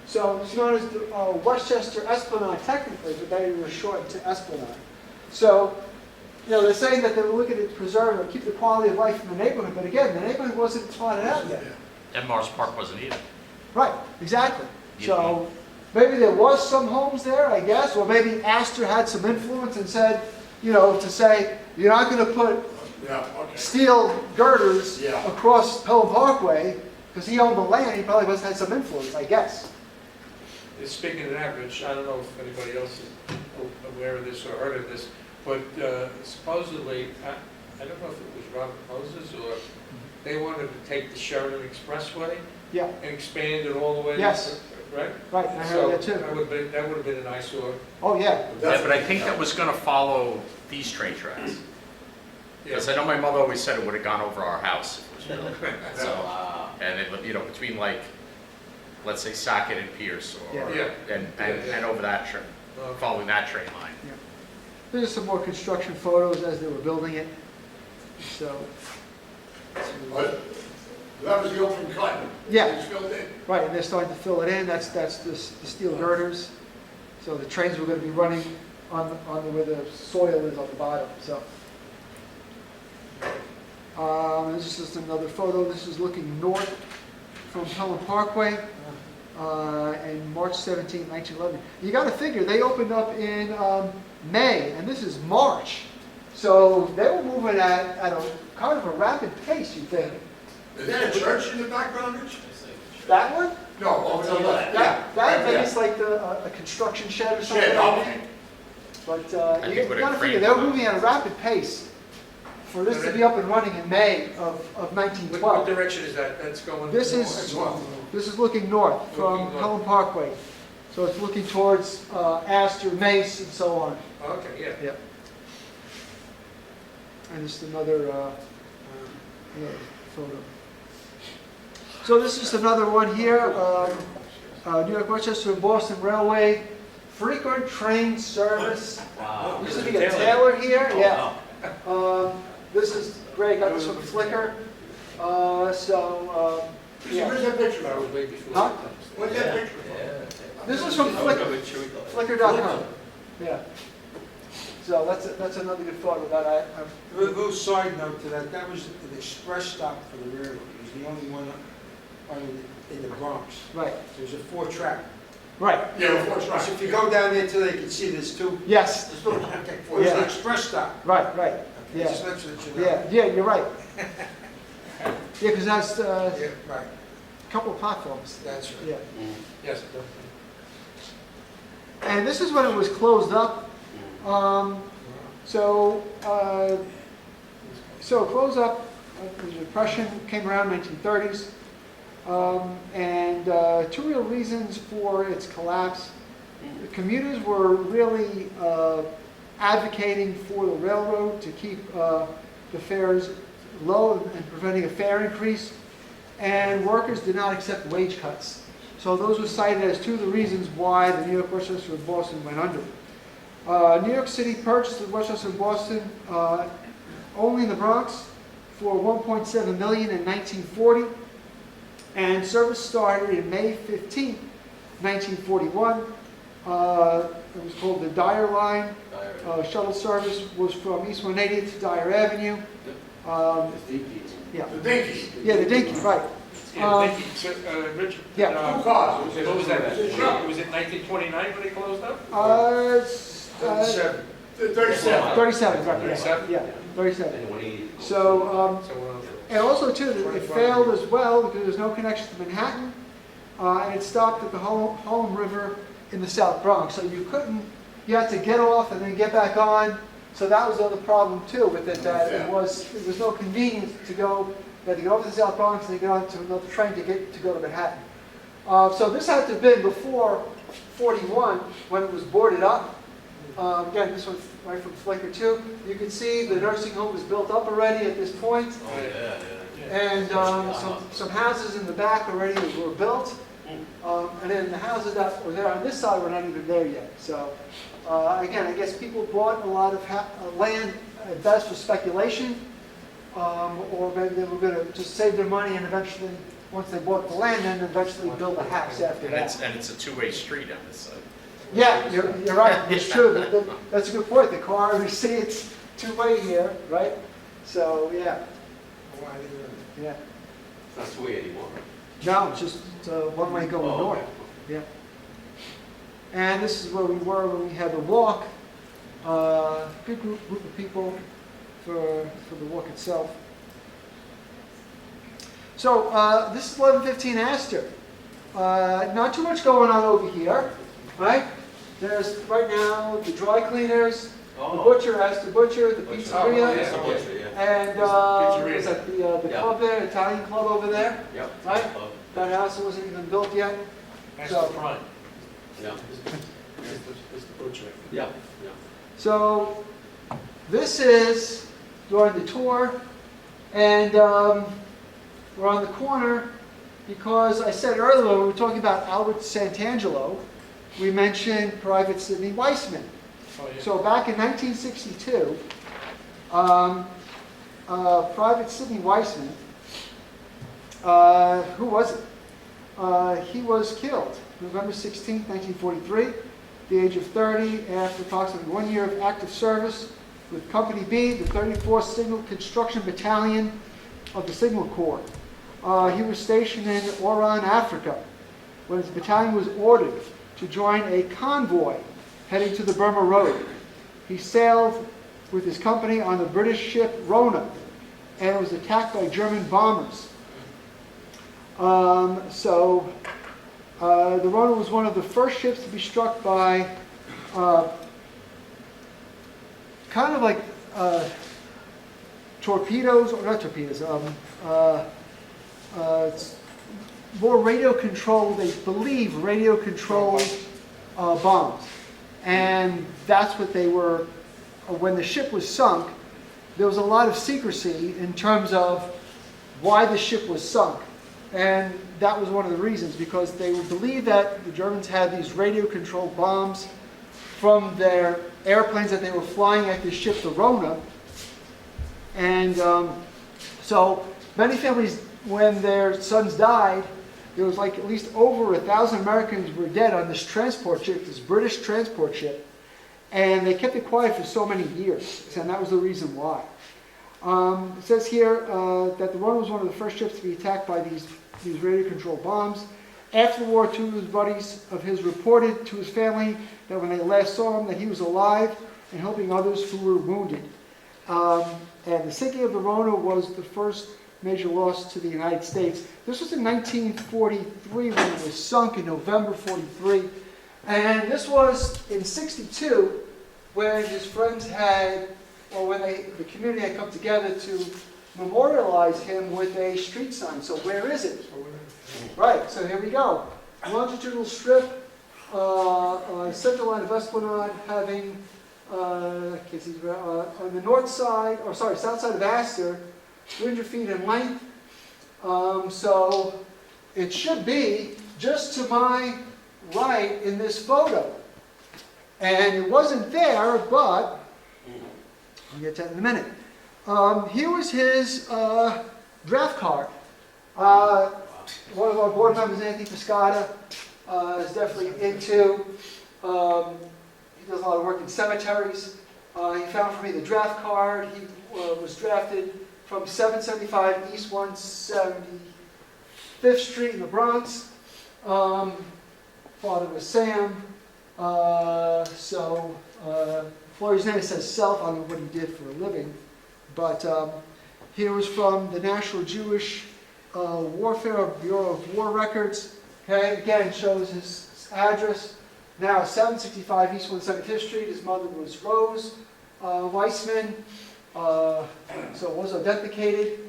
So it's known as the Westchester Esplanade technically, but they were shortened to Esplanade. So, they're saying that they were looking to preserve or keep the quality of life in the neighborhood, but again, the neighborhood wasn't plotted out yet. And Mars Park wasn't either. Right, exactly. So maybe there was some homes there, I guess, or maybe Astor had some influence and said, to say, you're not going to put yeah, okay. steel girders Yeah. across Pelham Parkway, because he owned the land, he probably must have had some influence, I guess. Speaking of that, Rich, I don't know if anybody else is aware of this or heard of this, but supposedly, I don't know if it was Robert Moses or they wanted to take the Sheridan Expressway Yeah, and expand it all the way. Yes. Right? right, I So heard that too. that would have been an eyesore. Oh, yeah. Yeah, but I think that was gonna follow these train tracks. Because I know my mother always said it would have gone over our house if it was built. So, Wow. and it, between like, let's say Socket and Pierce, or, Yeah. and over that train, following that train line. There's some more construction photos as they were building it. So, But that was the open cut. Yeah. It's filled in. right, and they're starting to fill it in. That's the steel girders. So the trains were going to be running on where the soil is on the bottom. So, this is just another photo. This is looking north from Pelham Parkway. And March 17, 1911. You got to figure they opened up in May, and this is March. So they were moving at a kind of a rapid pace, you think. Is that a church in the background, Rich? That one? No, over to the left. Yeah. That maybe Yeah. it's like a construction shed or something. Shed, okay. But think you with a got to crane figure they were behind. moving at a rapid pace for this to be up and running in May of What 1912. direction is that? That's going. This As is well. looking north from Looking north. Pelham Parkway. So it's looking towards Astor, Mace, and so on. Okay, yeah. Yep. And just another photo. So this is another one here. New York, Westchester, and Boston Railway, frequent train service. Wow. Used to be a tailor here, Oh, yeah. wow. This is, Greg got this from Flickr. Yeah. Where's that picture? That was way before. Huh? Where's that picture? This is from Flickr, Flickr.com. Yeah. So that's another good photo that A little side note to that, that was an express stop for the railroad. It was the only one in the Bronx. right, There was a 4-track. right, Yeah, of course, So right. if you go down there till they can see there's two, yes, there's no contact for it. It's an Yeah. express stop. right, right, Okay, yeah. just let you know. Yeah, you're right. Yeah, because that's Yeah, right, a couple of platforms. that's right. Yeah. Mm. Yes. And this is when it was closed up. So close up, the Depression came around 1930s. Two real reasons for its collapse. The commuters were really advocating for the railroad to keep the fares low and preventing a fare increase. And workers did not accept wage cuts. So those were cited as two of the reasons why the New York, Westchester, and Boston went under. New York City purchased the Westchester and Boston only in the Bronx for $1.7 million in 1940, and service started in May 15, 1941. It was called the Dyer Line. Shuttle service was from East 180th to Dyer Avenue. Yeah, The Dinky. yeah, the Dinky, right. Yeah, thank you. So, Richard. Yeah. Two cars. What was that? Was it 1929 when they closed up? It's, 37. 37. 37, right, yeah, 37? yeah, 37. And 180. So, So, and also too, it failed as well because there's no connection to Manhattan, and it stopped at the Harlem River in the South Bronx. So you had to get off and then get back on. So that was the other problem too with it, that it was no convenience to go. You had to get over to the South Bronx and then get on to another train to go to Manhattan. So this had to have been before 41 when it was boarded up. Again, this one's right from Flickr too. You can see the nursing home was built up already at this point. Oh, yeah, yeah. And some houses in the back already were built. And then the houses that were there on this side were not even there yet. So again, I guess people bought a lot of land at best for speculation, or maybe they were going to just save their money and eventually, once they bought the land, then eventually build a house after that. And it's a two-way street on this side. Yeah, you're right. It's true. That's a good point. The car, we see it's two-way here, right? So yeah, yeah. It's not two-way anymore. No, it's just one way going Oh, north. okay. Yeah. And this is where we were when we had the walk. Good group of people for the walk itself. So this is 1115 Astor. Not too much going on over here, right? There's right now the dry cleaners, the butcher, Astor Butcher, the pizzeria, Yes, the butcher, yeah. and Pizzeria. is that the Yeah. club there, Italian club over there? Yep. Right? That house wasn't even built yet. that's So- the front. Yeah. It's the butcher. Yeah. Yeah. So this is during the tour, and we're on the corner because I said earlier when we were talking about Albert Santangelo, we mentioned Private Sidney Weissman. Oh, yeah. So back in 1962, Private Sidney Weissman, who was it? He was killed November 16, 1943, at the age of 30, after approximately 1 year of active service with Company B, the 34th Signal Construction Battalion of the Signal Corps. He was stationed in Oran, Africa, when his battalion was ordered to join a convoy heading to the Burma Road. He sailed with his company on the British ship Rona, and was attacked by German bombers. The Rona was one of the first ships to be struck by kind of like torpedoes, or not torpedoes, it's more radio-controlled, they believe radio-controlled bombs. And that's what they were, when the ship was sunk, there was a lot of secrecy in terms of why the ship was sunk. And that was one of the reasons, because they believed that the Germans had these radio-controlled bombs from their airplanes that they were flying at this ship, the Rona. And so many families, when their sons died, there was like at least over 1,000 Americans were dead on this transport ship, this British transport ship. And they kept it quiet for so many years, and that was the reason why. It says here that the Rona was one of the first ships to be attacked by these radio-controlled bombs. After the war, two of his buddies of his reported to his family that when they last saw him that he was alive and helping others who were wounded. And the sinking of the Rona was the first major loss to the United States. This was in 1943 when it was sunk in November 43. And this was in 62 when his friends had, or when the community had come together to memorialize him with a street sign. So where is it? Right, so here we go. Longitudinal strip, center line of Esplanade having, on the north side, or sorry, south side of Astor, 300 feet in length. So it should be just to my right in this photo. And it wasn't there, but I'll get to that in a minute. Here was his draft card. One of our board members, Anthony Piscata, is definitely into, he does a lot of work in cemeteries. He found for me the draft card. He was drafted from 775 East 175th Street in the Bronx. Father was Sam. For his name it says Self. I don't know what he did for a living. But here was from the National Jewish Warfare Bureau of War Records. Okay, again, shows his address. Now, 765 East 175th Street. His mother was Rose Weissman. So it was authenticated.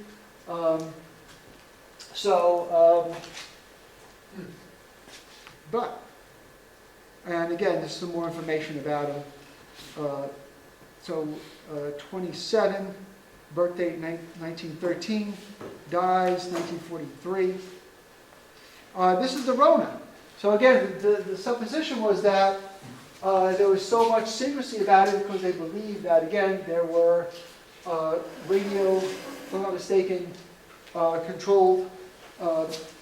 And again, there's some more information about him. 27, birth date 1913, dies 1943. This is the Rona. So again, the supposition was that there was so much secrecy about it because they believed that, again, there were radio, if I'm not mistaken, controlled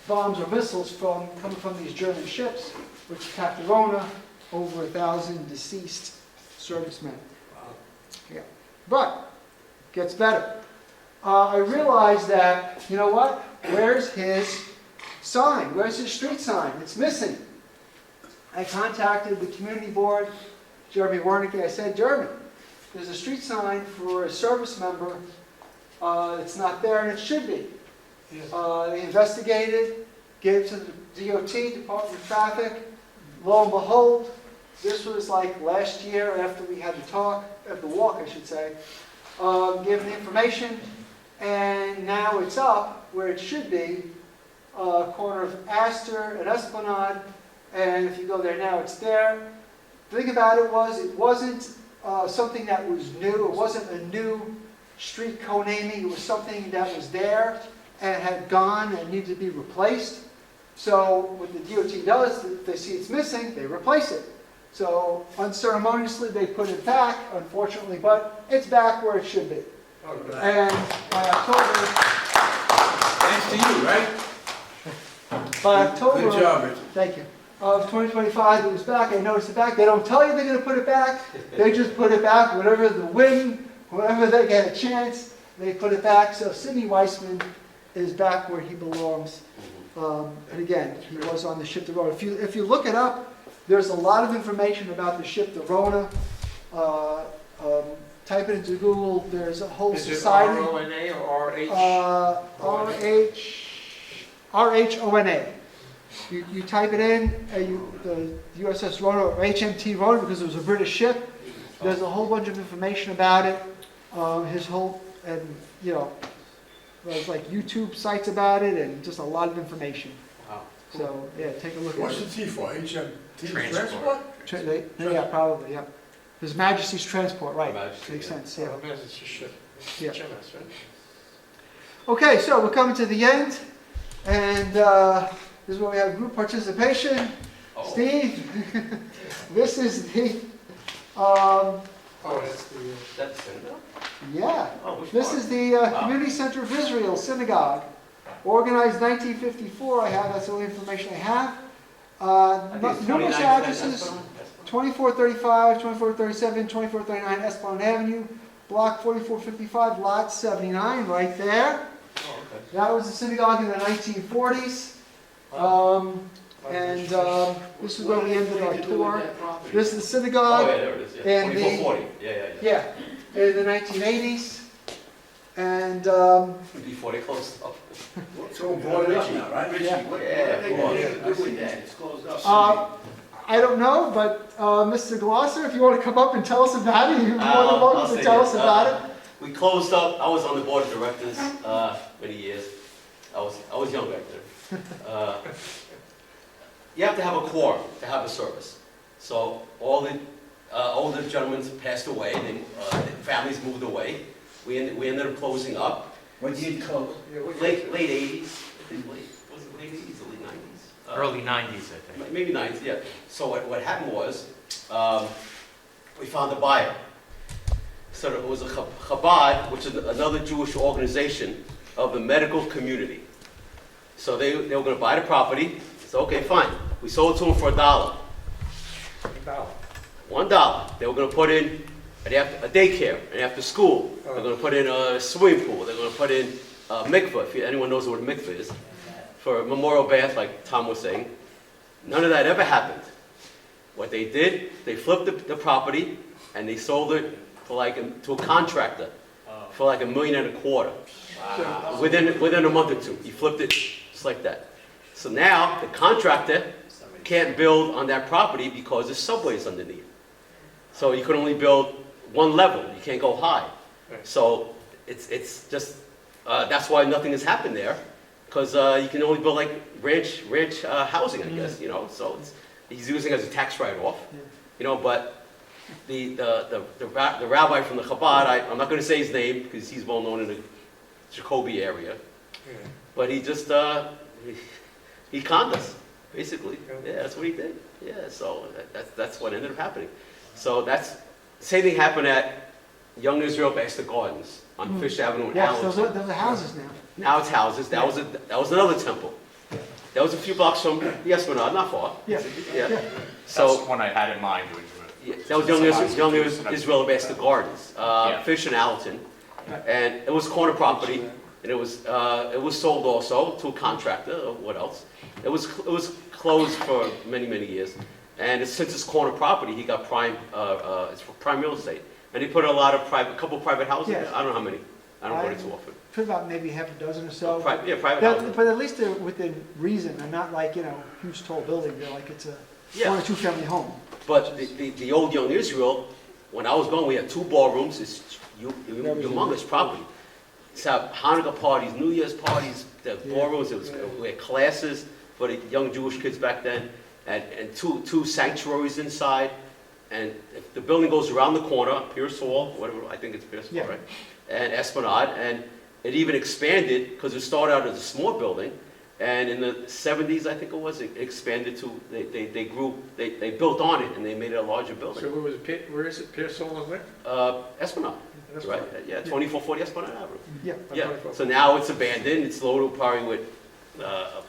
bombs or missiles coming from these German ships, which attacked the Rona, over 1,000 deceased servicemen. Yeah. But, gets better. I realized that, you know what? Where's his sign? Where's his street sign? It's missing. I contacted the community board, Jeremy Wernicke. I said, Jeremy, there's a street sign for a service member. It's not there, and it should be. Yes. They investigated, gave it to the DOT, Department of Traffic. Lo and behold, this was like last year after we had the talk, at the walk, I should say. Given the information, and now it's up where it should be, corner of Astor and Esplanade, and if you go there now, it's there. The thing about it wasn't something that was new. It wasn't a new street co-naming. It was something that was there and had gone and needed to be replaced. So what the DOT does, if they see it's missing, they replace it. So unceremoniously, they put it back, unfortunately, but it's back where it should be. And by October, Thanks to you, right? by October, Good job, Richard. thank you, of 2025, it was back. I noticed it back. They don't tell you they're going to put it back. They just put it back. Whatever the whim, whenever they get a chance, they put it back. So Sidney Weissman is back where he belongs. And again, he was on the ship the Rona. If you look it up, there's a lot of information about the ship the Rona. Type it into Google. There's a whole Is it society. R-O-N-A or R-H? R-H-O-N-A. You type it in, the USS Rona or HMT Rona, because it was a British ship. There's a whole bunch of information about it. There's like YouTube sites about it, and just a lot of information. Wow. So yeah, take a look What's at the T for? HM? Transport. it. Yeah, probably. Yeah. His Majesty's Transport, right? Majesty, Makes yeah. sense. Yeah. Oh, it's a ship. Yeah. HMS, right? Okay, so we're coming to the end. And this is where we have group participation. Oh. Steve, this is the, Oh, that's the, That's Senator? yeah, Oh, which this part? is the Community Center of Israel Synagogue. Organized 1954, I have, that's all the information I have. I think it's Numerous 29th addresses, Esplanade. 2435, 2437, 2439 Esplanade Avenue, block 4455, lot 79, right there. Oh, okay. That was the synagogue in the 1940s. And this is where we ended our tour. This is the Oh, synagogue. yeah, there it is, yeah. And the- 2440, yeah. Yeah, in the 1980s. And Before they closed up. So boarded up now, right? yeah. Yeah, boy. It's closed up. I don't know, but Mr. Glosser, if you want to come up and tell us about it, you're more than I'll welcome to say tell this. us about it. We closed up, I was on the board of directors many years. I was young back then. You have to have a quorum to have a service. So all the older gentlemen passed away, their families moved away. We ended up closing up. What year you closed? Late 80s, I think was it late 80s or late 90s? Early 90s, I think. Maybe 90s, yeah. So what happened was, we found a buyer. So it was a Chabad, which is another Jewish organization of the medical community. So they were going to buy the property. So okay, fine. We sold it to them for $1. $1. They were going to put in a daycare, and after school. They're going to put in a swimming pool. They're going to put in a mikveh, if anyone knows what a mikveh is, for a memorial bath, like Tom was saying. None of that ever happened. What they did, they flipped the property, and they sold it for to a contractor for like $1.25 million. Within a month or two, he flipped it just like that. So now the contractor can't build on that property because there's subways underneath. So you can only build one level. You can't go high. So it's just that's why nothing has happened there, because you can only build like ranch housing, I guess. So he's using it as a tax write-off. But the rabbi from the Chabad, I'm not going to say his name because he's well known in the Jacoby area, but he just he conned us basically. Yeah, that's what he did. Yeah, so that's what ended up happening. So same thing happened at Young Israel Astor Gardens on Fish Avenue in Yes, Allentown. those are houses now. Now it's houses. That was another temple. That was a few blocks from the Esplanade, not far. Yeah. Yeah. That's So the one I had in mind. yeah, that was Young Israel Astor Gardens, Fish and Allentown, and it was corner property, and it was sold also to a contractor. Or what else? It was closed for many years, and since it's corner property, he got prime real estate, and he put a couple private houses. Yes. I don't know how many. I don't go there too often. Put about maybe half a dozen or so. Private But houses. at least they're within reason, and not like, huge tall building, they're like it's a one or two family home. But the old Young Israel, when I was going, we had 2 ballrooms. It's humongous property. It's have Hanukkah parties, New Year's parties, the ballrooms. We had classes for the young Jewish kids back then, and two sanctuaries inside. And if the building goes around the corner, Pierce Hall, whatever, I think it's Pierce Hall, right? And Esplanade, and it even expanded because it started out as a small building. And in the 70s, I think it was, it expanded to, they built on it and they made it a larger building. So where is it, Pierce Hall and where? Esplanade, right? Yeah, 2440 Esplanade Avenue. Yeah. Yeah, so now it's abandoned, it's loaded probably with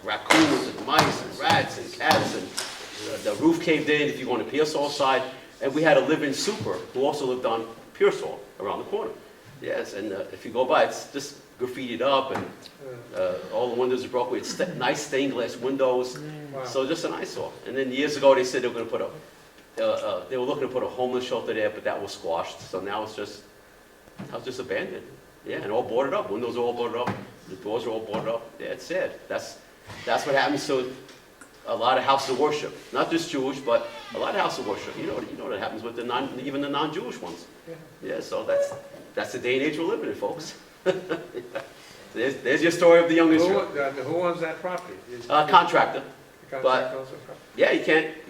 raccoons and mice and rats and cats, and the roof caved in if you go on the Pierce Hall side. And we had a live-in super who also lived on Pierce Hall around the corner. Yes, and if you go by, it's just graffitied up, and all the windows are broken. It's nice stained glass windows, Wow. so just an eyesore. And then years ago, they said they were going to put they were looking to put a homeless shelter there, but that was squashed. So now it's just abandoned. Yeah, and all boarded up. Windows are all boarded up. The doors are all boarded up. Yeah, it's sad. That's what happens to a lot of houses of worship. Not just Jewish, but a lot of houses of worship. You know what happens with even the non-Jewish ones. Yeah, so that's the day and age we're living in, folks. There's your story of the young Israel. Who owns that property? Contractor. The but- contractor owns the property? Yeah, you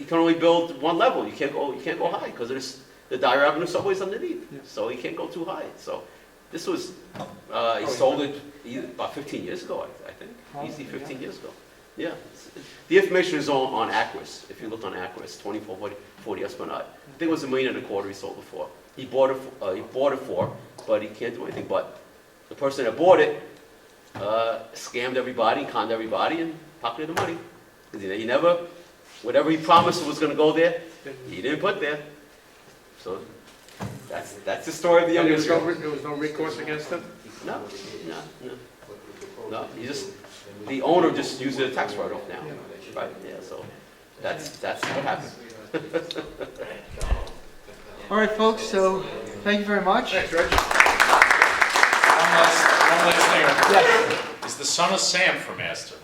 can only build one level. You can't go high because there's the Dyer Avenue subway's underneath. Yeah. So you can't go too high. So This was, he sold it about 15 years ago, I think. Easy 15 years ago. Yeah. The information is on Acris. If you look on Acris, 2440 Esplanade. I think it was $1.25 million he sold it for. He bought it for, but he can't do anything. But the person that bought it scammed everybody, conned everybody, and pocketed the money. He never, whatever he promised was going to go there, he didn't put there. So that's the story of the There youngest was girl. there was no recourse against them? No, the owner just used it as a tax write-off now, right, yeah, so that's what happened. All right, folks, so thank you very much. Thanks, Rich. One last thing. Is the son of Sam from Astor?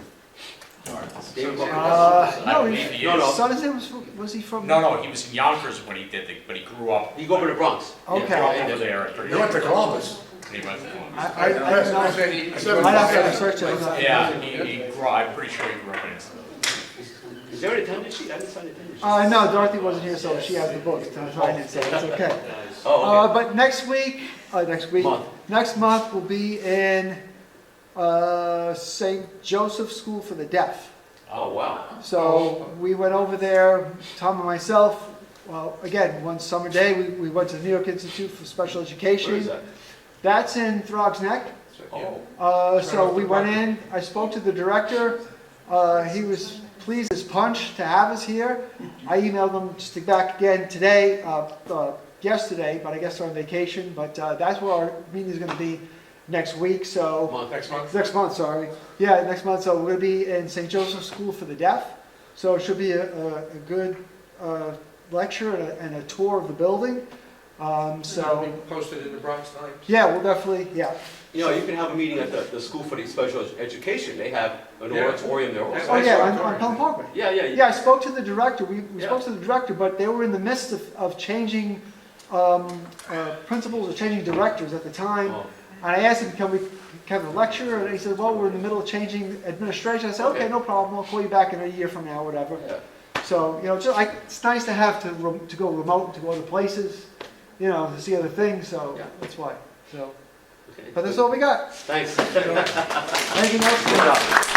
I No, believe he no, no. is. son, was he from? No, he was in Yonkers when he did it, but he grew up. You go over to Bronx. Okay. Grew up over there. He went to Columbus. He went to Columbus. I don't know. I'd have to research it. Yeah, he grew, I'm pretty sure he grew up in Astor. Is there an attendance sheet? I didn't sign an attendance sheet. No, Dorothy wasn't here, so she has the book to sign it, so it's okay. Oh, okay. But next month we'll be in St. Joseph School for the Deaf. Oh, wow. So we went over there, Tom and myself, well, again, one summer day, we went to the New York Institute for Special Education. Where is that? That's in Throgs Neck. Oh, So we went in, I spoke to the director, he was pleased as punch to have us here. I emailed him just back again today, yesterday, but I guess they're on vacation, but that's where our meeting is gonna be next week, so. Next month? Next month, sorry. Yeah, next month, so we're gonna be in St. Joseph School for the Deaf. So it should be a good lecture and a tour of the building. It'll So, be posted in the Bronx Times? yeah, we'll definitely, yeah. you know, you can have a meeting at the School for the Special Education. They have an Yeah. auditorium there also. Oh, yeah, on Pelham Parkway. Yeah. Yeah, I spoke to the director, we Yeah. spoke to the director, but they were in the midst of changing principals or changing directors at the time. Oh. And I asked him, can we have a lecture? And he said, well, we're in the middle of changing administration. I said, okay, no problem, I'll call you back in a year from now, whatever. Yeah. So, it's nice to have to go remote, to go other places, to see other things, so Yeah. that's why. So, Okay. but that's all we got. Thanks. Anything else?